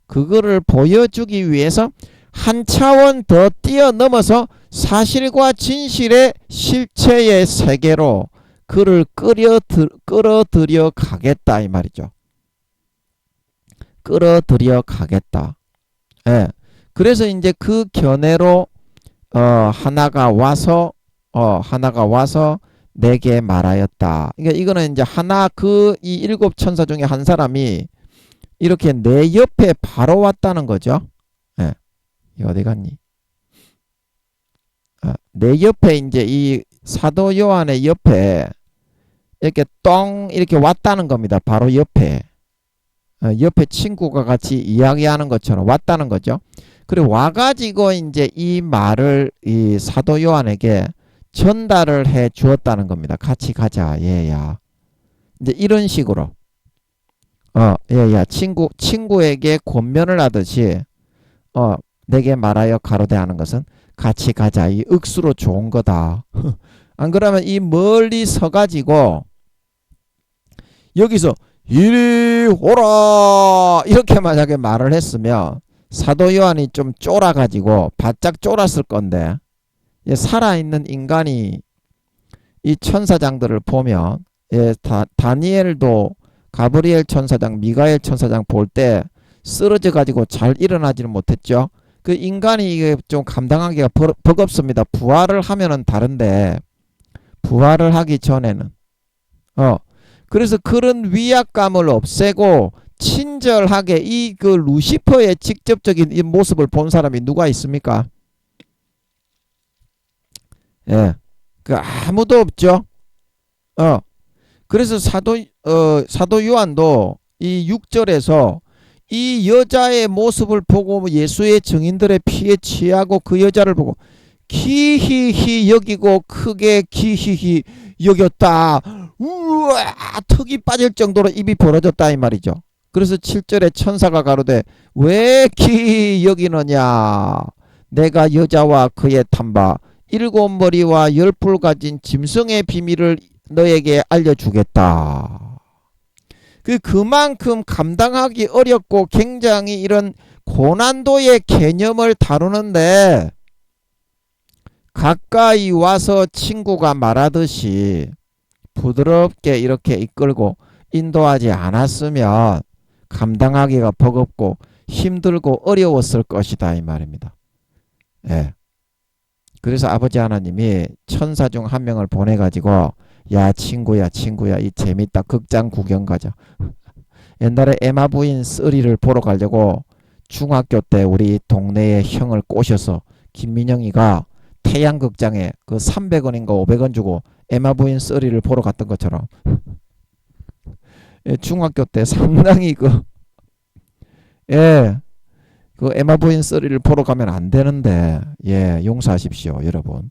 그거를 보여주기 위해서 한 차원 더 뛰어넘어서 사실과 진실의 실체의 세계로 그를 끌어들여 가겠다 이 말이죠. 끌어들여 가겠다. 예. 그래서 이제 그 견해로 하나가 와서 내게 말하였다. 그러니까 이거는 이제 이 일곱 천사 중에 한 사람이 이렇게 내 옆에 바로 왔다는 거죠. 예. 이 어디 갔니? 내 옆에 이제 이 사도 요한의 옆에 이렇게 이렇게 왔다는 겁니다. 바로 옆에. 옆에 친구가 같이 이야기하는 것처럼 왔다는 거죠. 그리고 와가지고 이제 이 말을 이 사도 요한에게 전달을 해 주었다는 겁니다. 같이 가자, 얘야. 이제 이런 식으로. 얘야, 친구에게 권면을 하듯이, 내게 말하여 가로되 하는 것은 같이 가자. 이 억수로 좋은 거다. 안 그러면 이 멀리 서가지고, 여기서 이리 오라 이렇게 만약에 말을 했으면 사도 요한이 좀 쫄아가지고 바짝 쫄았을 건데 살아있는 인간이 이 천사장들을 보면 다니엘도 가브리엘 천사장 미가엘 천사장 볼 때 쓰러져 가지고 잘 일어나지는 못했죠. 그 인간이 이게 좀 감당하기가 버겁습니다. 부활을 하면은 다른데 부활을 하기 전에는 그래서 그런 위압감을 없애고 친절하게 이 그 루시퍼의 직접적인 이 모습을 본 사람이 누가 있습니까? 예. 그 아무도 없죠. 그래서 사도 요한도 이 6절에서 이 여자의 모습을 보고 예수의 증인들의 피에 취하고 그 여자를 보고 기히히 여기고 크게 기히히 여겼다. 우와, 턱이 빠질 정도로 입이 벌어졌다 이 말이죠. 그래서 7절에 천사가 가로되 왜 기히 여기느냐, 내가 여자와 그의 탐바 7머리와 10뿔 가진 짐승의 비밀을 너에게 알려주겠다. 그만큼 감당하기 어렵고 굉장히 이런 고난도의 개념을 다루는데 가까이 와서 친구가 말하듯이 부드럽게 이렇게 이끌고 인도하지 않았으면 감당하기가 버겁고 힘들고 어려웠을 것이다 이 말입니다. 예. 그래서 아버지 하나님이 천사 중 한 명을 보내가지고 야 친구야 이 재밌다, 극장 구경 가자. 옛날에 에마 부인 3를 보러 가려고 중학교 때 우리 동네에 형을 꼬셔서 김민영이가 태양극장에 그 300원인가 500원 주고 에마 부인 3를 보러 갔던 것처럼 예, 중학교 때 상당히 그 에마 부인 3를 보러 가면 안 되는데 용서하십시오 여러분.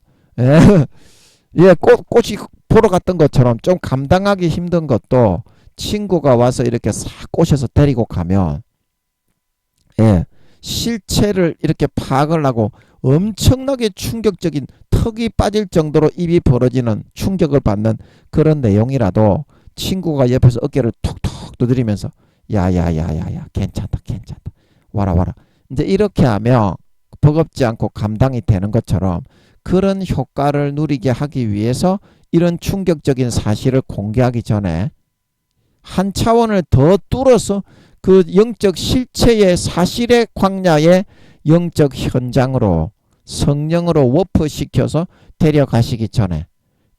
꽃이 보러 갔던 것처럼 좀 감당하기 힘든 것도 친구가 와서 이렇게 싹 꼬셔서 데리고 가면 실체를 이렇게 파악을 하고 엄청나게 충격적인 턱이 빠질 정도로 입이 벌어지는 충격을 받는 그런 내용이라도 친구가 옆에서 어깨를 툭툭 두드리면서 야야야야야 괜찮다 와라 이제 이렇게 하면 버겁지 않고 감당이 되는 것처럼 그런 효과를 누리게 하기 위해서 이런 충격적인 사실을 공개하기 전에 한 차원을 더 뚫어서 그 영적 실체의 사실의 광야의 영적 현장으로 성령으로 워프시켜서 데려가시기 전에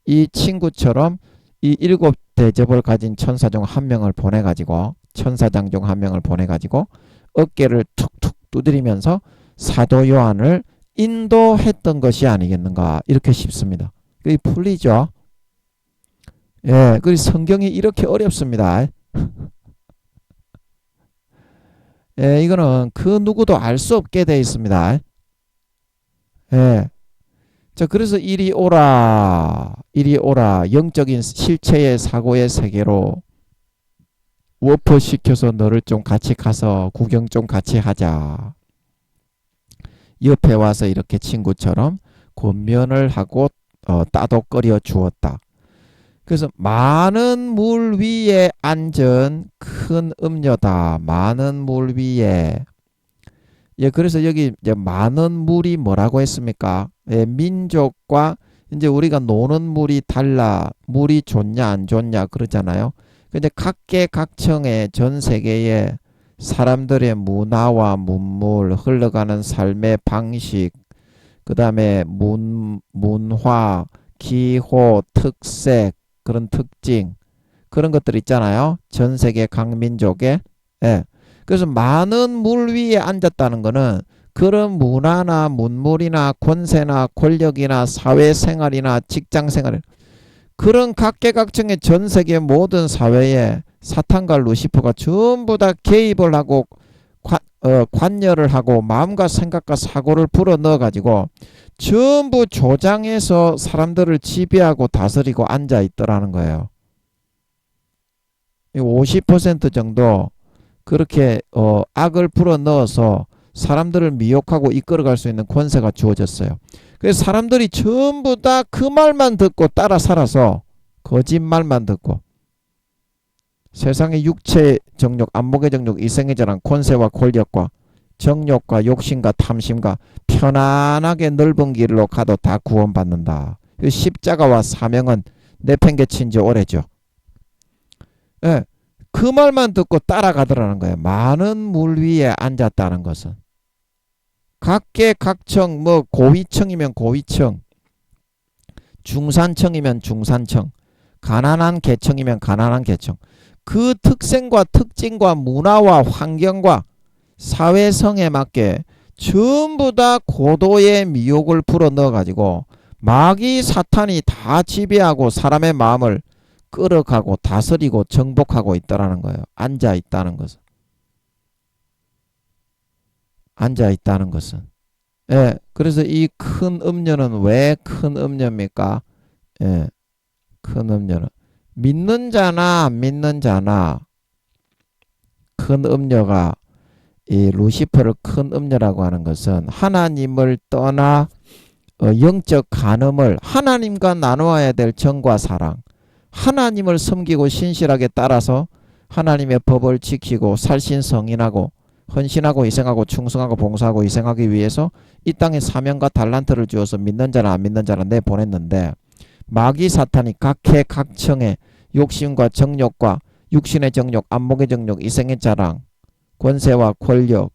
이 친구처럼 이 7대접을 가진 천사 중 한 명을 보내가지고 천사장 중 한 명을 보내가지고 어깨를 툭툭 두드리면서 사도 요한을 인도했던 것이 아니겠는가 이렇게 싶습니다. 그게 풀리죠? 그리고 성경이 이렇게 어렵습니다. 이거는 그 누구도 알 수 없게 되어 있습니다. 자, 그래서 이리 오라 영적인 실체의 사고의 세계로 워프시켜서 너를 좀 같이 가서 구경 좀 같이 하자. 옆에 와서 이렇게 친구처럼 권면을 하고 따독거려 주었다. 그래서 많은 물 위에 앉은 큰 음녀다. 많은 물 위에. 그래서 여기 이제 많은 물이 뭐라고 했습니까? 민족과 이제 우리가 노는 물이 달라. 물이 좋냐 안 좋냐 그러잖아요. 근데 각계각층의 전 세계에 사람들의 문화와 문물, 흘러가는 삶의 방식, 그 다음에 문화, 기호, 특색, 그런 특징, 그런 것들 있잖아요. 전 세계 각 민족에. 그래서 많은 물 위에 앉았다는 거는 그런 문화나 문물이나 권세나 권력이나 사회생활이나 직장생활, 그런 각계각층의 전 세계 모든 사회에 사탄과 루시퍼가 전부 다 개입을 하고 관여를 하고 마음과 생각과 사고를 불어넣어 가지고 전부 조장해서 사람들을 지배하고 다스리고 앉아 있더라는 거예요. 50% 정도 그렇게 악을 불어넣어서 사람들을 미혹하고 이끌어갈 수 있는 권세가 주어졌어요. 그래서 사람들이 전부 다 그 말만 듣고 따라 살아서 거짓말만 듣고 세상의 육체 정욕, 안목의 정욕, 이생의 자랑, 권세와 권력과 정욕과 욕심과 탐심과 편안하게 넓은 길로 가도 다 구원받는다. 십자가와 사명은 내팽개친 지 오래죠. 그 말만 듣고 따라가더라는 거예요. 많은 물 위에 앉았다는 것은 각계각층, 뭐 고위층이면 고위층, 중산층이면 중산층, 가난한 계층이면 가난한 계층, 그 특성과 특징과 문화와 환경과 사회성에 맞게 전부 다 고도의 미혹을 불어넣어 가지고 마귀 사탄이 다 지배하고 사람의 마음을 끌어가고 다스리고 정복하고 있다라는 거예요. 앉아 있다는 것은. 앉아 있다는 것은. 예, 그래서 이 큰 음녀는 왜 큰 음녀입니까? 예, 큰 음녀는 믿는 자나 안 믿는 자나 큰 음녀가 이 루시퍼를 큰 음녀라고 하는 것은 하나님을 떠나 영적 간음을 하나님과 나누어야 될 정과 사랑, 하나님을 섬기고 신실하게 따라서 하나님의 법을 지키고 살신성인하고 헌신하고 희생하고 충성하고 봉사하고 희생하기 위해서 이 땅에 사명과 달란트를 주어서 믿는 자나 안 믿는 자나 내보냈는데, 마귀 사탄이 각해 각청의 욕심과 정욕과 육신의 정욕, 안목의 정욕, 이생의 자랑, 권세와 권력,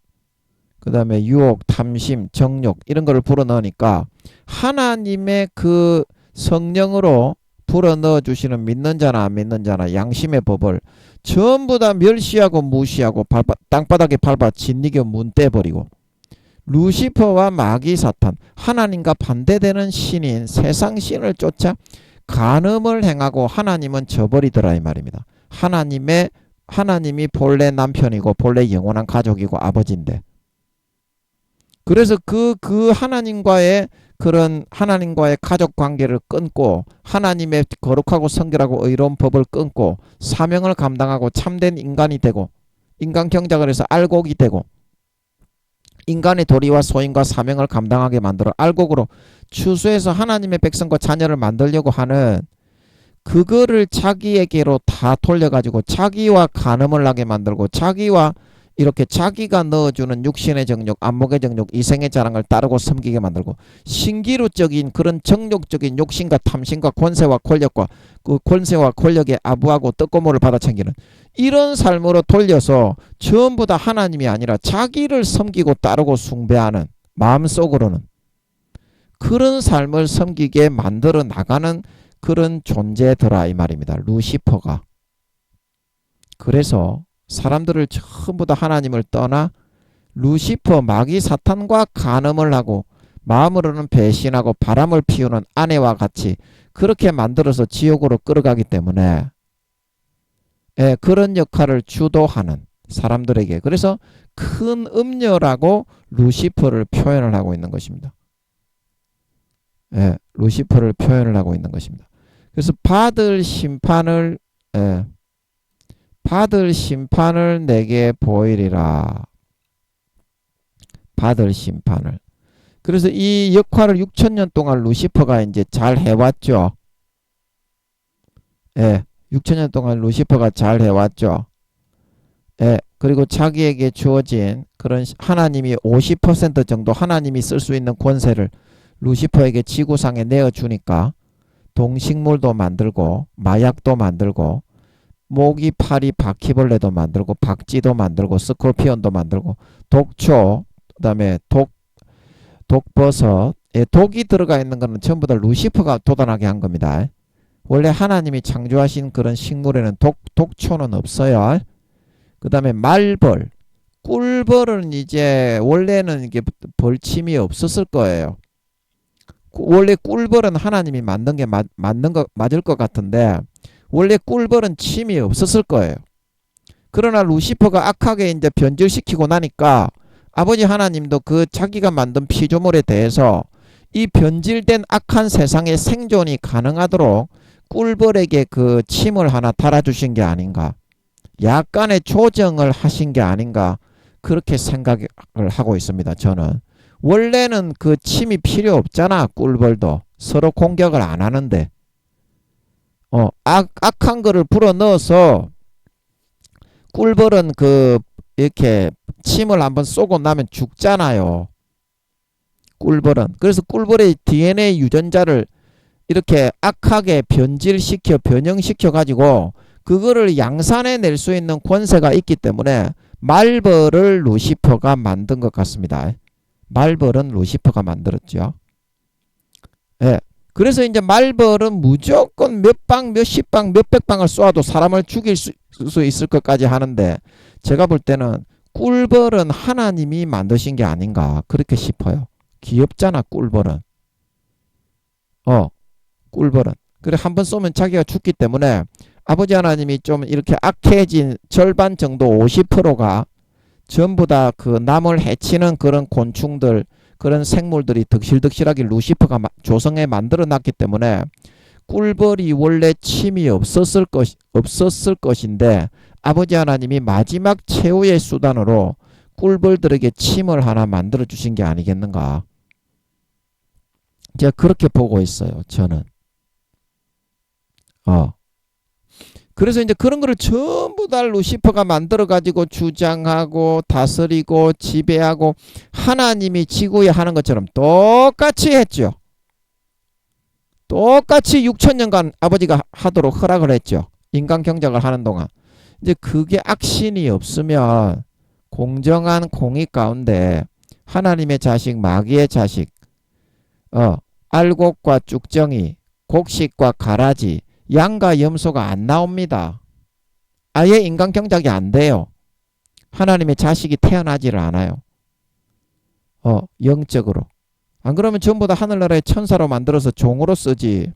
그 다음에 유혹, 탐심, 정욕 이런 거를 불어넣으니까 하나님의 그 성령으로 불어넣어 주시는 믿는 자나 안 믿는 자나 양심의 법을 전부 다 멸시하고 무시하고 땅바닥에 밟아 짓이겨 문떼버리고, 루시퍼와 마귀 사탄, 하나님과 반대되는 신인 세상 신을 쫓아 간음을 행하고 하나님은 저버리더라 이 말입니다. 하나님이 본래 남편이고 본래 영원한 가족이고 아버지인데, 그래서 그 하나님과의 그런 하나님과의 가족 관계를 끊고 하나님의 거룩하고 성결하고 의로운 법을 끊고 사명을 감당하고 참된 인간이 되고 인간 경작을 해서 알곡이 되고 인간의 도리와 소임과 사명을 감당하게 만들어 알곡으로 추수해서 하나님의 백성과 자녀를 만들려고 하는, 그거를 자기에게로 다 돌려가지고 자기와 간음을 하게 만들고 자기와 이렇게 자기가 넣어주는 육신의 정욕, 안목의 정욕, 이생의 자랑을 따르고 섬기게 만들고 신기루적인 그런 정욕적인 욕심과 탐심과 권세와 권력과 그 권세와 권력에 아부하고 떡고모를 받아챙기는 이런 삶으로 돌려서 전부 다 하나님이 아니라 자기를 섬기고 따르고 숭배하는, 마음속으로는 그런 삶을 섬기게 만들어 나가는 그런 존재더라 이 말입니다. 루시퍼가. 그래서 사람들을 전부 다 하나님을 떠나 루시퍼 마귀 사탄과 간음을 하고 마음으로는 배신하고 바람을 피우는 아내와 같이 그렇게 만들어서 지옥으로 끌어가기 때문에 그런 역할을 주도하는 사람들에게, 그래서 큰 음녀라고 루시퍼를 표현을 하고 있는 것입니다. 루시퍼를 표현을 하고 있는 것입니다. 그래서 받을 심판을 내게 보이리라. 받을 심판을. 그래서 이 역할을 6천년 동안 루시퍼가 이제 잘 해왔죠. 6천년 동안 루시퍼가 잘 해왔죠. 그리고 자기에게 주어진 그런 하나님이 50% 정도 하나님이 쓸 수 있는 권세를 루시퍼에게 지구상에 내어주니까 동식물도 만들고 마약도 만들고 모기, 파리, 바퀴벌레도 만들고 박쥐도 만들고 스콜피온도 만들고 독초, 그 다음에 독버섯, 독이 들어가 있는 거는 전부 다 루시퍼가 도단하게 한 겁니다. 원래 하나님이 창조하신 그런 식물에는 독초는 없어요. 그 다음에 말벌, 꿀벌은 이제 원래는 이게 벌침이 없었을 거예요. 원래 꿀벌은 하나님이 만든 게 맞을 것 같은데 원래 꿀벌은 침이 없었을 거예요. 그러나 루시퍼가 악하게 이제 변질시키고 나니까 아버지 하나님도 그 자기가 만든 피조물에 대해서 이 변질된 악한 세상의 생존이 가능하도록 꿀벌에게 그 침을 하나 달아주신 게 아닌가, 약간의 조정을 하신 게 아닌가, 그렇게 생각을 하고 있습니다. 저는 원래는 그 침이 필요 없잖아. 꿀벌도 서로 공격을 안 하는데 악한 거를 불어넣어서 꿀벌은 그 이렇게 침을 한번 쏘고 나면 죽잖아요. 꿀벌은. 그래서 꿀벌의 DNA 유전자를 이렇게 악하게 변질시켜 변형시켜 가지고 그거를 양산해 낼 수 있는 권세가 있기 때문에 말벌을 루시퍼가 만든 것 같습니다. 말벌은 루시퍼가 만들었죠. 그래서 이제 말벌은 무조건 몇 방, 몇십 방, 몇백 방을 쏘아도 사람을 죽일 수 있을 것까지 하는데, 제가 볼 때는 꿀벌은 하나님이 만드신 게 아닌가 그렇게 싶어요. 귀엽잖아 꿀벌은. 꿀벌은. 그래 한 번 쏘면 자기가 죽기 때문에 아버지 하나님이 좀 이렇게 악해진 절반 정도 50%가 전부 다 그 남을 해치는 그런 곤충들, 그런 생물들이 득실득실하게 루시퍼가 조성해 만들어 놨기 때문에 꿀벌이 원래 침이 없었을 것인데 아버지 하나님이 마지막 최후의 수단으로 꿀벌들에게 침을 하나 만들어 주신 게 아니겠는가. 제가 그렇게 보고 있어요. 저는. 그래서 이제 그런 거를 전부 다 루시퍼가 만들어 가지고 주장하고 다스리고 지배하고 하나님이 지구에 하는 것처럼 똑같이 했죠. 똑같이 6천년간 아버지가 하도록 허락을 했죠. 인간 경작을 하는 동안. 이제 그게 악신이 없으면 공정한 공의 가운데 하나님의 자식, 마귀의 자식, 알곡과 쭉정이, 곡식과 가라지, 양과 염소가 안 나옵니다. 아예 인간 경작이 안 돼요. 하나님의 자식이 태어나지를 않아요. 영적으로. 안 그러면 전부 다 하늘나라의 천사로 만들어서 종으로 쓰지.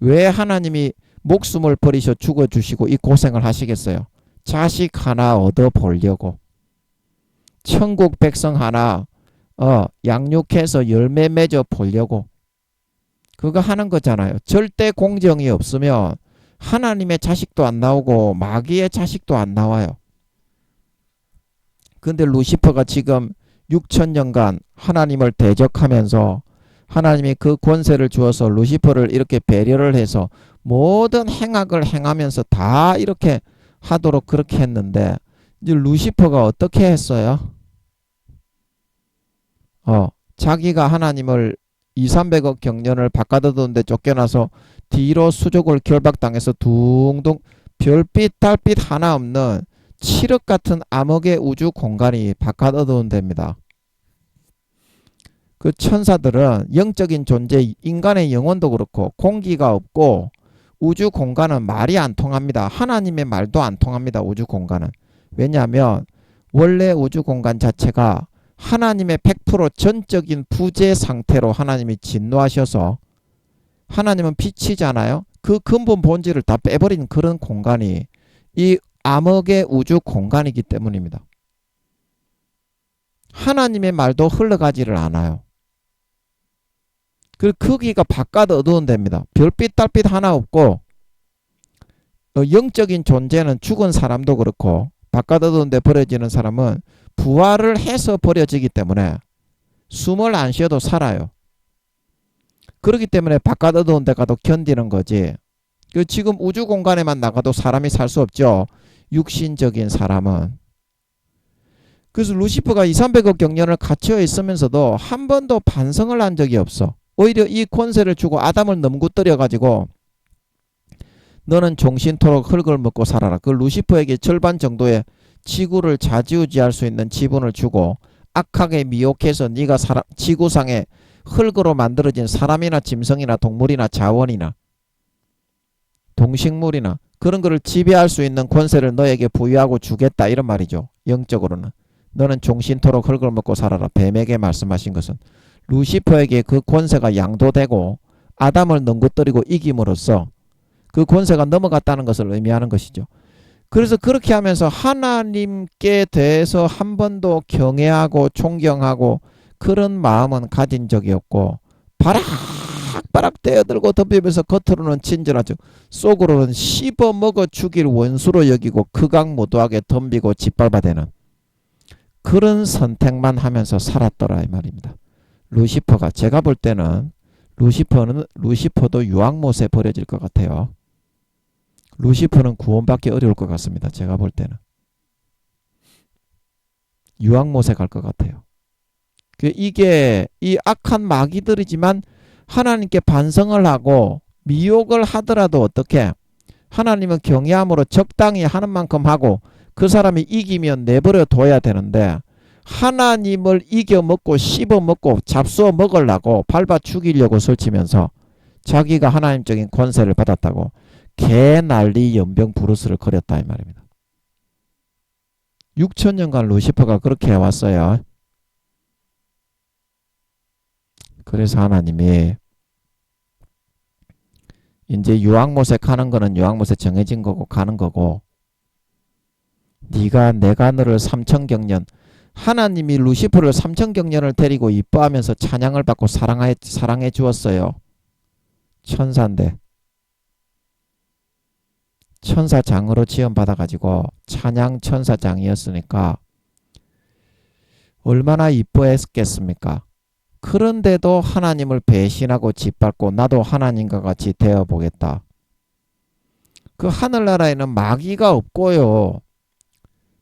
왜 하나님이 목숨을 버리셔 죽어주시고 이 고생을 하시겠어요? 자식 하나 얻어보려고. 천국 백성 하나 양육해서 열매 맺어 보려고. 그거 하는 거잖아요. 절대 공정이 없으면 하나님의 자식도 안 나오고 마귀의 자식도 안 나와요. 근데 루시퍼가 지금 6천년간 하나님을 대적하면서 하나님이 그 권세를 주어서 루시퍼를 이렇게 배려를 해서 모든 행악을 행하면서 다 이렇게 하도록 그렇게 했는데 이제 루시퍼가 어떻게 했어요? 자기가 하나님을 200~300억 경년을 바깥어두는데 쫓겨나서 뒤로 수족을 결박당해서 둥둥 별빛 달빛 하나 없는 칠흑 같은 암흑의 우주 공간이 바깥어두는 데입니다. 그 천사들은 영적인 존재, 인간의 영혼도 그렇고 공기가 없고 우주 공간은 말이 안 통합니다. 하나님의 말도 안 통합니다. 우주 공간은. 왜냐하면 원래 우주 공간 자체가 하나님의 100% 전적인 부재 상태로 하나님이 진노하셔서 하나님은 빛이잖아요. 그 근본 본질을 다 빼버린 그런 공간이 이 암흑의 우주 공간이기 때문입니다. 하나님의 말도 흘러가지를 않아요. 그 거기가 바깥 어두운 데입니다. 별빛 달빛 하나 없고 영적인 존재는 죽은 사람도 그렇고 바깥 어두운 데 버려지는 사람은 부활을 해서 버려지기 때문에 숨을 안 쉬어도 살아요. 그렇기 때문에 바깥 어두운 데 가도 견디는 거지. 지금 우주 공간에만 나가도 사람이 살 수 없죠. 육신적인 사람은. 그래서 루시퍼가 200~300억 경년을 갇혀 있으면서도 한 번도 반성을 한 적이 없어. 오히려 이 권세를 주고 아담을 넘구뜨려 가지고 너는 종신토록 흙을 먹고 살아라. 그 루시퍼에게 절반 정도의 지구를 좌지우지할 수 있는 지분을 주고 악하게 미혹해서 네가 지구상에 흙으로 만들어진 사람이나 짐승이나 동물이나 자원이나 동식물이나 그런 거를 지배할 수 있는 권세를 너에게 부여하고 주겠다 이런 말이죠. 영적으로는. 너는 종신토록 흙을 먹고 살아라. 뱀에게 말씀하신 것은 루시퍼에게 그 권세가 양도되고 아담을 넘구뜨리고 이김으로써 그 권세가 넘어갔다는 것을 의미하는 것이죠. 그래서 그렇게 하면서 하나님께 대해서 한 번도 경외하고 존경하고 그런 마음은 가진 적이 없고 바락바락 떼어들고 덮이면서 겉으로는 친절하죠. 속으로는 씹어먹어 죽일 원수로 여기고 극악무도하게 덤비고 짓밟아대는 그런 선택만 하면서 살았더라 이 말입니다. 루시퍼가 제가 볼 때는 루시퍼도 유황못에 버려질 것 같아요. 루시퍼는 구원받기 어려울 것 같습니다. 제가 볼 때는. 유황못에 갈 것 같아요. 이게 이 악한 마귀들이지만 하나님께 반성을 하고 미혹을 하더라도 어떻게 하나님은 경외함으로 적당히 하는 만큼 하고 그 사람이 이기면 내버려 둬야 되는데 하나님을 이겨먹고 씹어먹고 잡수어 먹으려고 밟아 죽이려고 설치면서 자기가 하나님적인 권세를 받았다고 개난리 연병 부르스를 거렸다 이 말입니다. 6천년간 루시퍼가 그렇게 해왔어요. 그래서 하나님이 이제 유황못에 가는 거는 유황못에 정해진 거고 가는 거고, 내가 너를 삼천경년, 하나님이 루시퍼를 삼천경년을 데리고 이뻐하면서 찬양을 받고 사랑해 주었어요. 천사인데 천사장으로 지원받아가지고 찬양 천사장이었으니까 얼마나 이뻐했겠습니까? 그런데도 하나님을 배신하고 짓밟고 나도 하나님과 같이 되어보겠다. 그 하늘나라에는 마귀가 없고요.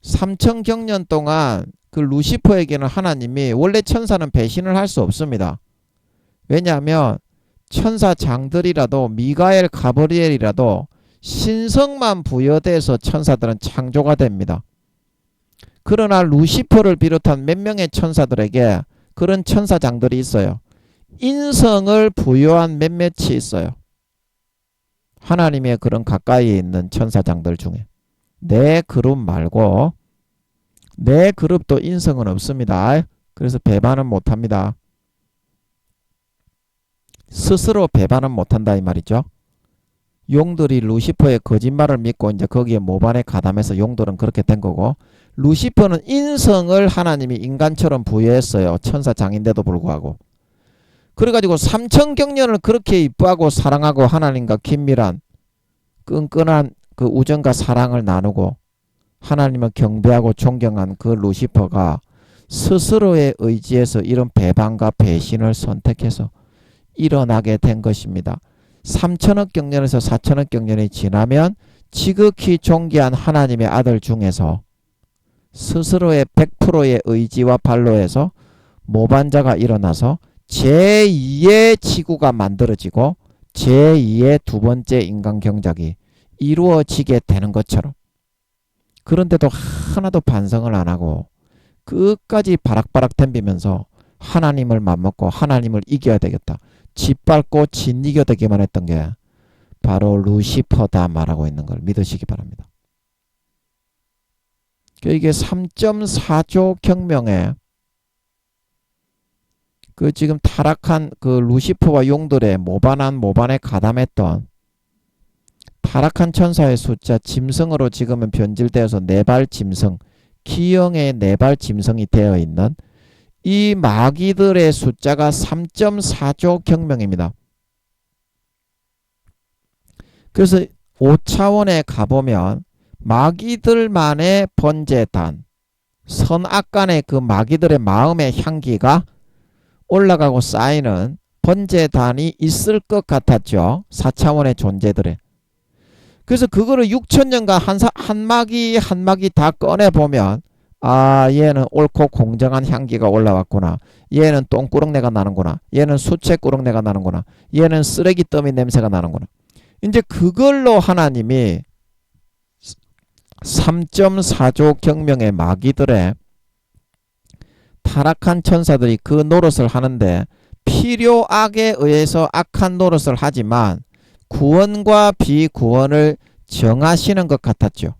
삼천경년 동안 그 루시퍼에게는 하나님이, 원래 천사는 배신을 할 수 없습니다. 왜냐하면 천사장들이라도 미가엘, 가브리엘이라도 신성만 부여돼서 천사들은 창조가 됩니다. 그러나 루시퍼를 비롯한 몇 명의 천사들에게 그런 천사장들이 있어요. 인성을 부여한 몇몇이 있어요. 하나님의 그런 가까이에 있는 천사장들 중에. 내 그룹 말고 내 그룹도 인성은 없습니다. 그래서 배반은 못합니다. 스스로 배반은 못한다 이 말이죠. 용들이 루시퍼의 거짓말을 믿고 이제 거기에 모반에 가담해서 용들은 그렇게 된 거고, 루시퍼는 인성을 하나님이 인간처럼 부여했어요. 천사장인데도 불구하고. 그래가지고 삼천경년을 그렇게 이뻐하고 사랑하고 하나님과 긴밀한 끈끈한 그 우정과 사랑을 나누고 하나님을 경배하고 존경한 그 루시퍼가 스스로의 의지에서 이런 배반과 배신을 선택해서 일어나게 된 것입니다. 3천억 경년에서 4천억 경년이 지나면 지극히 존귀한 하나님의 아들 중에서 스스로의 100%의 의지와 발로에서 모반자가 일어나서 제2의 지구가 만들어지고 제2의 두 번째 인간 경작이 이루어지게 되는 것처럼, 그런데도 하나도 반성을 안 하고 끝까지 바락바락 덤비면서 하나님을 맘먹고 하나님을 이겨야 되겠다, 짓밟고 짓이겨되기만 했던 게 바로 루시퍼다 말하고 있는 걸 믿으시기 바랍니다. 이게 3.4조 경명에 그 지금 타락한 그 루시퍼와 용들의 모반에 가담했던 타락한 천사의 숫자, 짐승으로 지금은 변질되어서 네발 짐승, 기형의 네발 짐승이 되어 있는 이 마귀들의 숫자가 3.4조 경명입니다. 그래서 5차원에 가보면 마귀들만의 번제단, 선악간의 그 마귀들의 마음의 향기가 올라가고 쌓이는 번제단이 있을 것 같았죠. 4차원의 존재들의. 그래서 그거를 6천년간 한 마귀 한 마귀 다 꺼내보면, 아, 얘는 옳고 공정한 향기가 올라왔구나, 얘는 똥꾸렁내가 나는구나, 얘는 수채꾸렁내가 나는구나, 얘는 쓰레기 더미 냄새가 나는구나. 이제 그걸로 하나님이 3.4조 경명의 마귀들의 타락한 천사들이 그 노릇을 하는데, 필요악에 의해서 악한 노릇을 하지만 구원과 비구원을 정하시는 것 같았죠.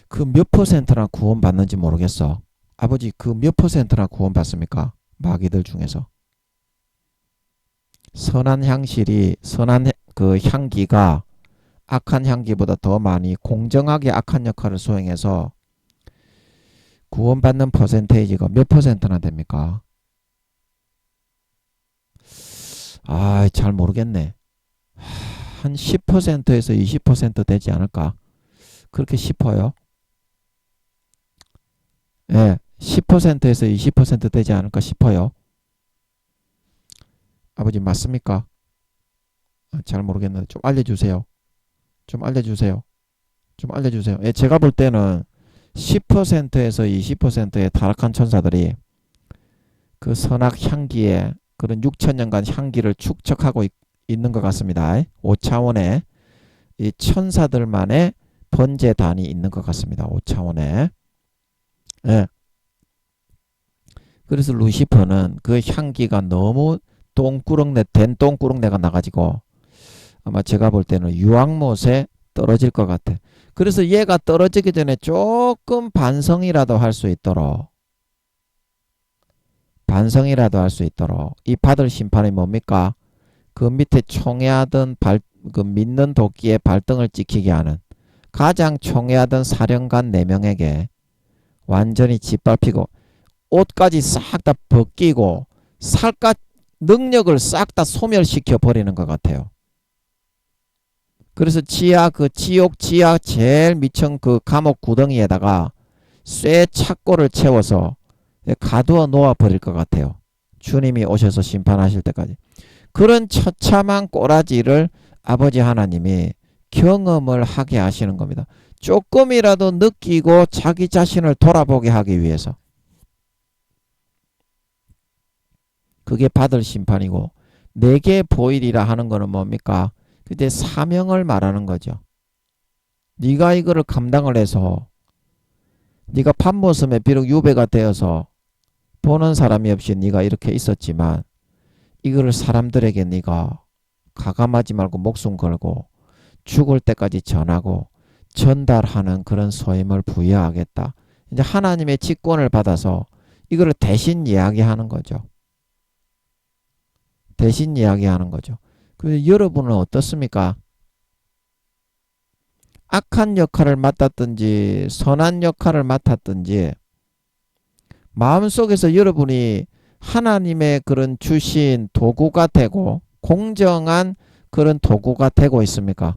그 몇 퍼센트나 구원 받는지 모르겠어. 아버지, 그 몇 퍼센트나 구원 받습니까? 마귀들 중에서. 선한 향실이, 선한 그 향기가 악한 향기보다 더 많이 공정하게 악한 역할을 수행해서 구원받는 퍼센테이지가 몇 퍼센트나 됩니까? 아, 잘 모르겠네. 한 10%에서 20% 되지 않을까? 그렇게 싶어요. 예, 10%에서 20% 되지 않을까 싶어요. 아버지 맞습니까? 잘 모르겠는데 좀 알려주세요. 좀 알려주세요. 좀 알려주세요. 예, 제가 볼 때는 10%에서 20%의 타락한 천사들이 그 선악 향기에 그런 6천년간 향기를 축적하고 있는 것 같습니다. 5차원의 이 천사들만의 번제단이 있는 것 같습니다. 5차원에. 예. 그래서 루시퍼는 그 향기가 너무 된 똥꾸렁내가 나가지고 아마 제가 볼 때는 유황못에 떨어질 것 같아. 그래서 얘가 떨어지기 전에 조금 반성이라도 할 수 있도록 이 받을 심판이 뭡니까? 그 밑에 총애하던 그 믿는 도끼에 발등을 찍히게 하는 가장 총애하던 사령관 4명에게 완전히 짓밟히고 옷까지 싹 다 벗기고 살갗 능력을 싹 다 소멸시켜 버리는 것 같아요. 그래서 그 지옥 지하 제일 미천 그 감옥 구덩이에다가 쇠 착고를 채워서 가두어 놓아 버릴 것 같아요. 주님이 오셔서 심판하실 때까지. 그런 처참한 꼬라지를 아버지 하나님이 경험을 하게 하시는 겁니다. 조금이라도 느끼고 자기 자신을 돌아보게 하기 위해서. 그게 받을 심판이고, 내게 보이리라 하는 거는 뭡니까? 그때 사명을 말하는 거죠. 네가 이거를 감당을 해서 네가 밤모섬에 비록 유배가 되어서 보는 사람이 없이 네가 이렇게 있었지만 이거를 사람들에게 네가 가감하지 말고 목숨 걸고 죽을 때까지 전하고 전달하는 그런 소임을 부여하겠다. 이제 하나님의 직권을 받아서 이거를 대신 이야기하는 거죠. 대신 이야기하는 거죠. 그래서 여러분은 어떻습니까? 악한 역할을 맡았든지 선한 역할을 맡았든지 마음속에서 여러분이 하나님의 그런 주신 도구가 되고 공정한 그런 도구가 되고 있습니까?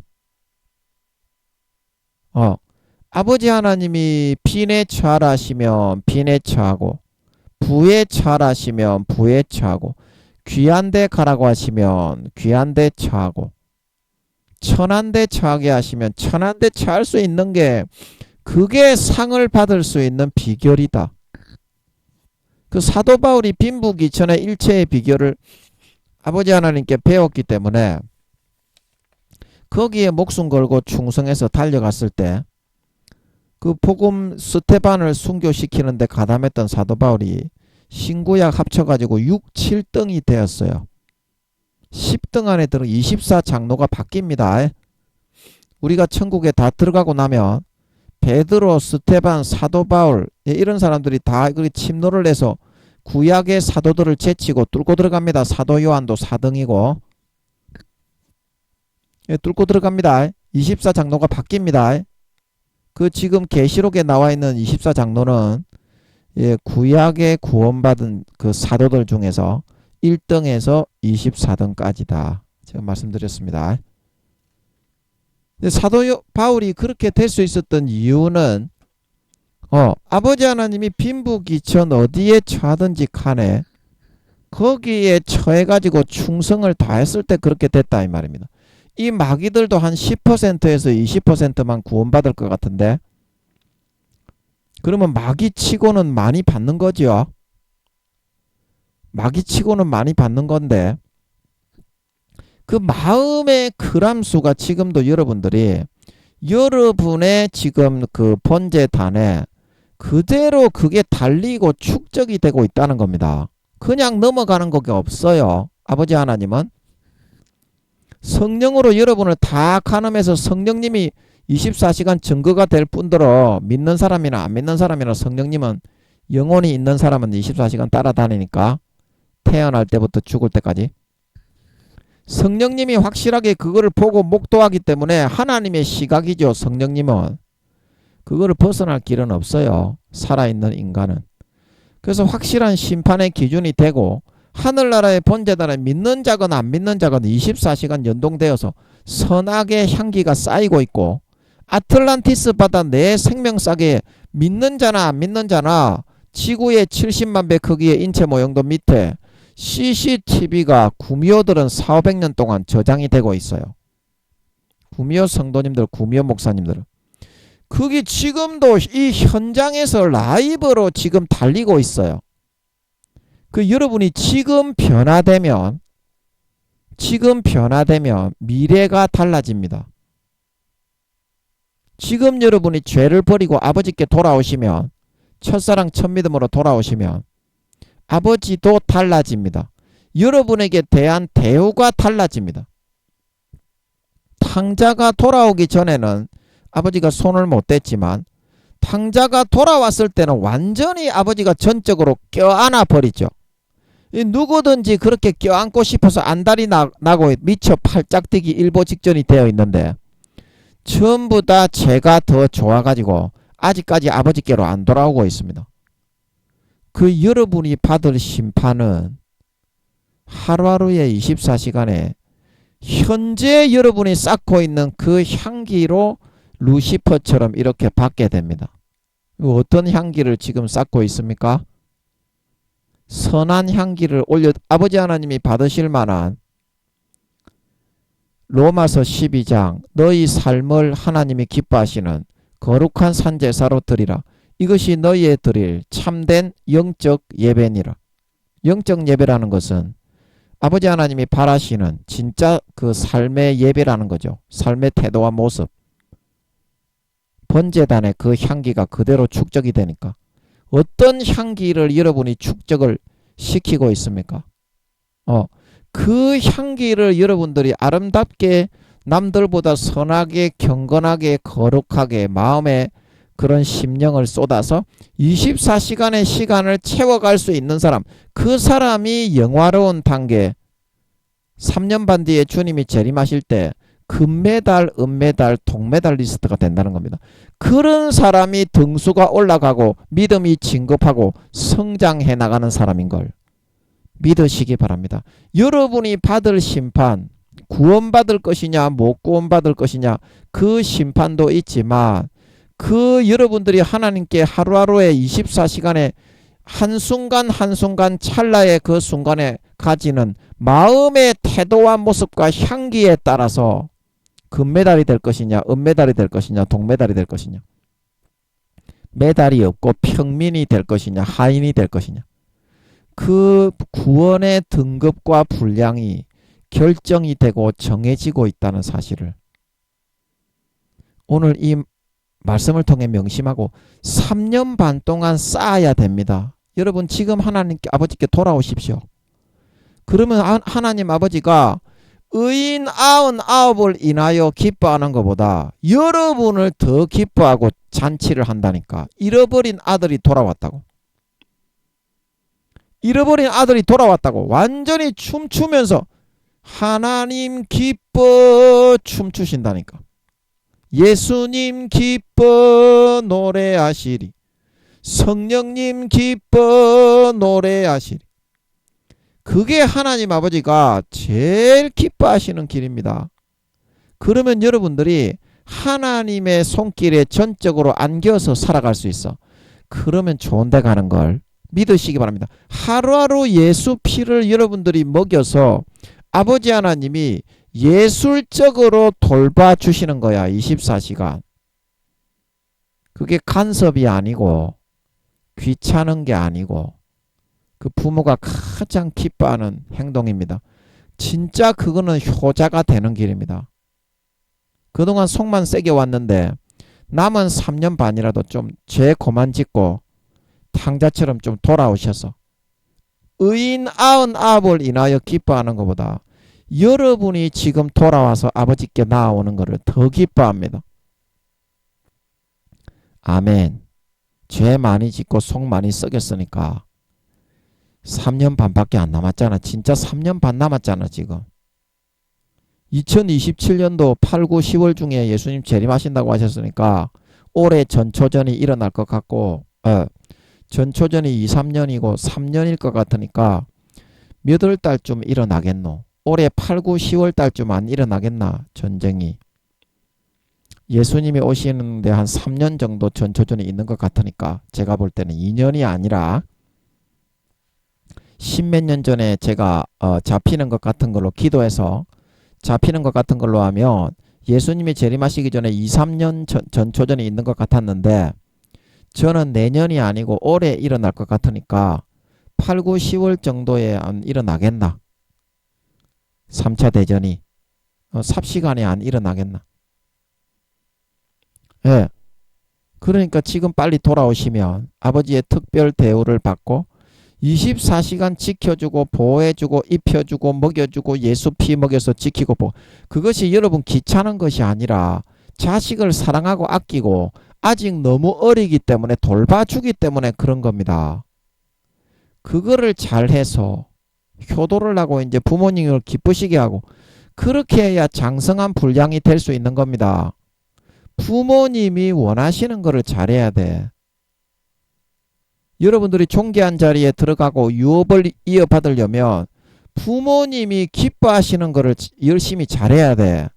아버지 하나님이 빈에 처하시면 빈에 처하고 부에 처하시면 부에 처하고 귀한 데 가라고 하시면 귀한 데 처하고 천한 데 처하게 하시면 천한 데 처할 수 있는 게 그게 상을 받을 수 있는 비결이다. 그 사도 바울이 빈부귀천의 일체의 비결을 아버지 하나님께 배웠기 때문에 거기에 목숨 걸고 충성해서 달려갔을 때 그 복음 스테반을 순교시키는데 가담했던 사도 바울이 신구약 합쳐가지고 6, 7등이 되었어요. 10등 안에 들어 24장로가 바뀝니다. 우리가 천국에 다 들어가고 나면 베드로, 스테반, 사도 바울 이런 사람들이 다 침노를 해서 구약의 사도들을 제치고 뚫고 들어갑니다. 사도 요한도 4등이고 뚫고 들어갑니다. 24장로가 바뀝니다. 그 지금 계시록에 나와 있는 24장로는 구약에 구원받은 그 사도들 중에서 1등에서 24등까지다. 제가 말씀드렸습니다. 사도 바울이 그렇게 될 수 있었던 이유는 아버지 하나님이 빈부귀천 어디에 처하든지 간에 거기에 처해가지고 충성을 다했을 때 그렇게 됐다 이 말입니다. 이 마귀들도 한 10%에서 20%만 구원받을 것 같은데 그러면 마귀치고는 많이 받는 거죠. 마귀치고는 많이 받는 건데 그 마음의 그람수가 지금도 여러분들이 여러분의 지금 그 번제단에 그대로 그게 달리고 축적이 되고 있다는 겁니다. 그냥 넘어가는 것이 없어요. 아버지 하나님은 성령으로 여러분을 다 가늠해서 성령님이 24시간 증거가 될 뿐더러 믿는 사람이나 안 믿는 사람이나 성령님은 영혼이 있는 사람은 24시간 따라다니니까 태어날 때부터 죽을 때까지 성령님이 확실하게 그거를 보고 목도하기 때문에 하나님의 시각이죠. 성령님은 그거를 벗어날 길은 없어요. 살아있는 인간은. 그래서 확실한 심판의 기준이 되고 하늘나라의 번제단에 믿는 자건 안 믿는 자건 24시간 연동되어서 선악의 향기가 쌓이고 있고 아틀란티스 바다 내 생명싸게 믿는 자나 안 믿는 자나 지구의 70만 배 크기의 인체 모형도 밑에 CCTV가 구미호들은 400~500년 동안 저장이 되고 있어요. 구미호 성도님들, 구미호 목사님들은 그게 지금도 이 현장에서 라이브로 지금 달리고 있어요. 그 여러분이 지금 변화되면 미래가 달라집니다. 지금 여러분이 죄를 버리고 아버지께 돌아오시면 첫사랑 첫믿음으로 돌아오시면 아버지도 달라집니다. 여러분에게 대한 대우가 달라집니다. 탕자가 돌아오기 전에는 아버지가 손을 못 댔지만 탕자가 돌아왔을 때는 완전히 아버지가 전적으로 껴안아 버리죠. 누구든지 그렇게 껴안고 싶어서 안달이 나고 미쳐 팔짝뛰기 일보 직전이 되어 있는데 전부 다 제가 더 좋아가지고 아직까지 아버지께로 안 돌아오고 있습니다. 그 여러분이 받을 심판은 하루하루의 24시간에 현재 여러분이 쌓고 있는 그 향기로 루시퍼처럼 이렇게 받게 됩니다. 어떤 향기를 지금 쌓고 있습니까? 선한 향기를 올려 아버지 하나님이 받으실 만한 로마서 12장 너희 삶을 하나님이 기뻐하시는 거룩한 산제사로 드리라. 이것이 너희의 드릴 참된 영적 예배니라. 영적 예배라는 것은 아버지 하나님이 바라시는 진짜 그 삶의 예배라는 거죠. 삶의 태도와 모습. 번제단의 그 향기가 그대로 축적이 되니까 어떤 향기를 여러분이 축적을 시키고 있습니까? 그 향기를 여러분들이 아름답게 남들보다 선하게 경건하게 거룩하게 마음에 그런 심령을 쏟아서 24시간의 시간을 채워갈 수 있는 사람, 그 사람이 영화로운 단계 3년 반 뒤에 주님이 재림하실 때 금메달, 은메달, 동메달리스트가 된다는 겁니다. 그런 사람이 등수가 올라가고 믿음이 진급하고 성장해 나가는 사람인 걸 믿으시기 바랍니다. 여러분이 받을 심판, 구원받을 것이냐 못 구원받을 것이냐 그 심판도 있지만 그 여러분들이 하나님께 하루하루의 24시간에 한순간 한순간 찰나의 그 순간에 가지는 마음의 태도와 모습과 향기에 따라서 금메달이 될 것이냐 은메달이 될 것이냐 동메달이 될 것이냐 메달이 없고 평민이 될 것이냐 하인이 될 것이냐 그 구원의 등급과 분량이 결정이 되고 정해지고 있다는 사실을 오늘 이 말씀을 통해 명심하고 3년 반 동안 쌓아야 됩니다. 여러분 지금 하나님께 아버지께 돌아오십시오. 그러면 하나님 아버지가 의인 99을 인하여 기뻐하는 것보다 여러분을 더 기뻐하고 잔치를 한다니까. 잃어버린 아들이 돌아왔다고. 잃어버린 아들이 돌아왔다고. 완전히 춤추면서 하나님 기뻐 춤추신다니까. 예수님 기뻐 노래하시리. 성령님 기뻐 노래하시리. 그게 하나님 아버지가 제일 기뻐하시는 길입니다. 그러면 여러분들이 하나님의 손길에 전적으로 안겨서 살아갈 수 있어. 그러면 좋은 데 가는 걸 믿으시기 바랍니다. 하루하루 예수 피를 여러분들이 먹여서 아버지 하나님이 예술적으로 돌봐주시는 거야. 24시간. 그게 간섭이 아니고 귀찮은 게 아니고 그 부모가 가장 기뻐하는 행동입니다. 진짜 그거는 효자가 되는 길입니다. 그동안 속만 세게 왔는데 남은 3년 반이라도 좀 죄 그만 짓고 탕자처럼 좀 돌아오셔서 의인 99을 인하여 기뻐하는 것보다 여러분이 지금 돌아와서 아버지께 나아오는 것을 더 기뻐합니다. 아멘. 죄 많이 짓고 속 많이 썩였으니까 3년 반밖에 안 남았잖아. 진짜 3년 반 남았잖아 지금. 2027년도 8, 9, 10월 중에 예수님 재림하신다고 하셨으니까 올해 전초전이 일어날 것 같고 전초전이 2, 3년이고 3년일 것 같으니까 몇 월 달쯤 일어나겠노? 올해 8, 9, 10월 달쯤 안 일어나겠나 전쟁이. 예수님이 오시는데 한 3년 정도 전초전이 있는 것 같으니까 제가 볼 때는 2년이 아니라 10몇 년 전에 제가 잡히는 것 같은 걸로 기도해서 잡히는 것 같은 걸로 하면 예수님이 재림하시기 전에 2, 3년 전초전이 있는 것 같았는데 저는 내년이 아니고 올해 일어날 것 같으니까 8, 9, 10월 정도에 안 일어나겠나. 3차 대전이 삽시간에 안 일어나겠나. 예. 그러니까 지금 빨리 돌아오시면 아버지의 특별 대우를 받고 24시간 지켜주고 보호해주고 입혀주고 먹여주고 예수 피 먹여서 지키고 그것이 여러분 귀찮은 것이 아니라 자식을 사랑하고 아끼고 아직 너무 어리기 때문에 돌봐주기 때문에 그런 겁니다. 그거를 잘해서 효도를 하고 이제 부모님을 기쁘시게 하고 그렇게 해야 장성한 분량이 될 수 있는 겁니다. 부모님이 원하시는 거를 잘해야 돼. 여러분들이 존귀한 자리에 들어가고 유업을 이어받으려면 부모님이 기뻐하시는 거를 열심히 잘해야 돼.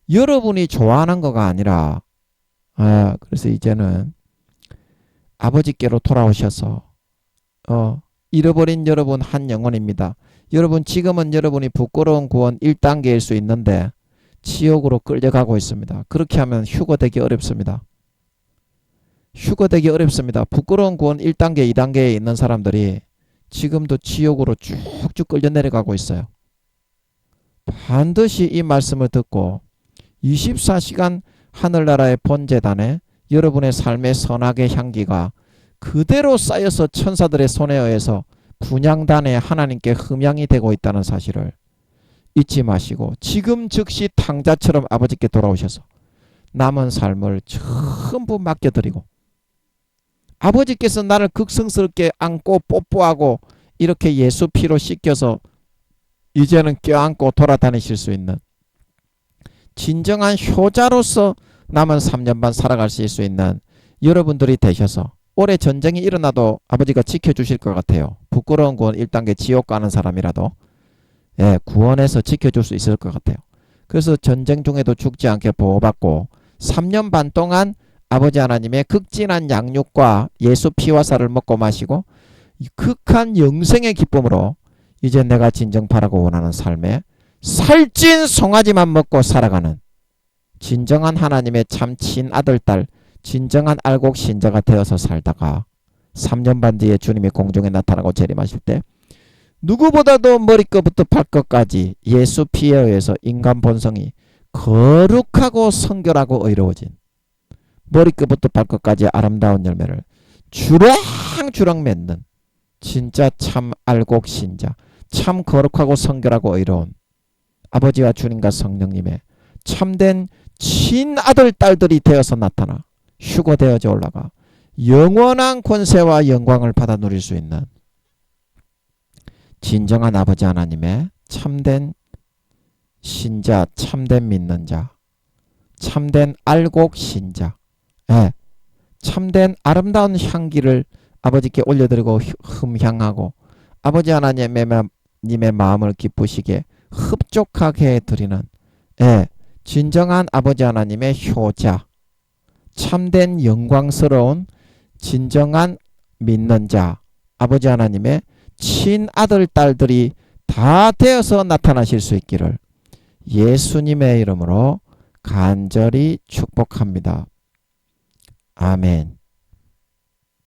여러분이 좋아하는 거가 아니라 그래서 이제는 아버지께로 돌아오셔서 잃어버린 여러분 한 영혼입니다. 여러분 지금은 여러분이 부끄러운 구원 1단계일 수 있는데 지옥으로 끌려가고 있습니다. 그렇게 하면 휴거되기 어렵습니다. 휴거되기 어렵습니다. 부끄러운 구원 1단계 2단계에 있는 사람들이 지금도 지옥으로 쭉쭉 끌려 내려가고 있어요. 반드시 이 말씀을 듣고 24시간 하늘나라의 본제단에 여러분의 삶의 선악의 향기가 그대로 쌓여서 천사들의 손에 의해서 분향단에 하나님께 흠향이 되고 있다는 사실을 잊지 마시고 지금 즉시 탕자처럼 아버지께 돌아오셔서 남은 삶을 전부 맡겨드리고 아버지께서 나를 극성스럽게 안고 뽀뽀하고 이렇게 예수 피로 씻겨서 이제는 껴안고 돌아다니실 수 있는 진정한 효자로서 남은 3년 반 살아가실 수 있는 여러분들이 되셔서 올해 전쟁이 일어나도 아버지가 지켜주실 것 같아요. 부끄러운 구원 1단계 지옥 가는 사람이라도 구원해서 지켜줄 수 있을 것 같아요. 그래서 전쟁 중에도 죽지 않게 보호받고 3년 반 동안 아버지 하나님의 극진한 양육과 예수 피와 살을 먹고 마시고 극한 영생의 기쁨으로 이제 내가 진정 바라고 원하는 삶에 살찐 송아지만 먹고 살아가는 진정한 하나님의 참 친아들 딸 진정한 알곡 신자가 되어서 살다가 3년 반 뒤에 주님이 공중에 나타나고 재림하실 때 누구보다도 머리끝부터 발끝까지 예수 피에 의해서 인간 본성이 거룩하고 성결하고 의로워진 머리끝부터 발끝까지 아름다운 열매를 주렁주렁 맺는 진짜 참 알곡 신자 참 거룩하고 성결하고 의로운 아버지와 주님과 성령님의 참된 친아들 딸들이 되어서 나타나 휴거되어져 올라가 영원한 권세와 영광을 받아 누릴 수 있는 진정한 아버지 하나님의 참된 신자, 참된 믿는 자, 참된 알곡 신자, 참된 아름다운 향기를 아버지께 올려드리고 흠향하고 아버지 하나님의 마음을 기쁘시게 흡족하게 드리는 진정한 아버지 하나님의 효자, 참된 영광스러운 진정한 믿는 자, 아버지 하나님의 친아들 딸들이 다 되어서 나타나실 수 있기를 예수님의 이름으로 간절히 축복합니다. 아멘.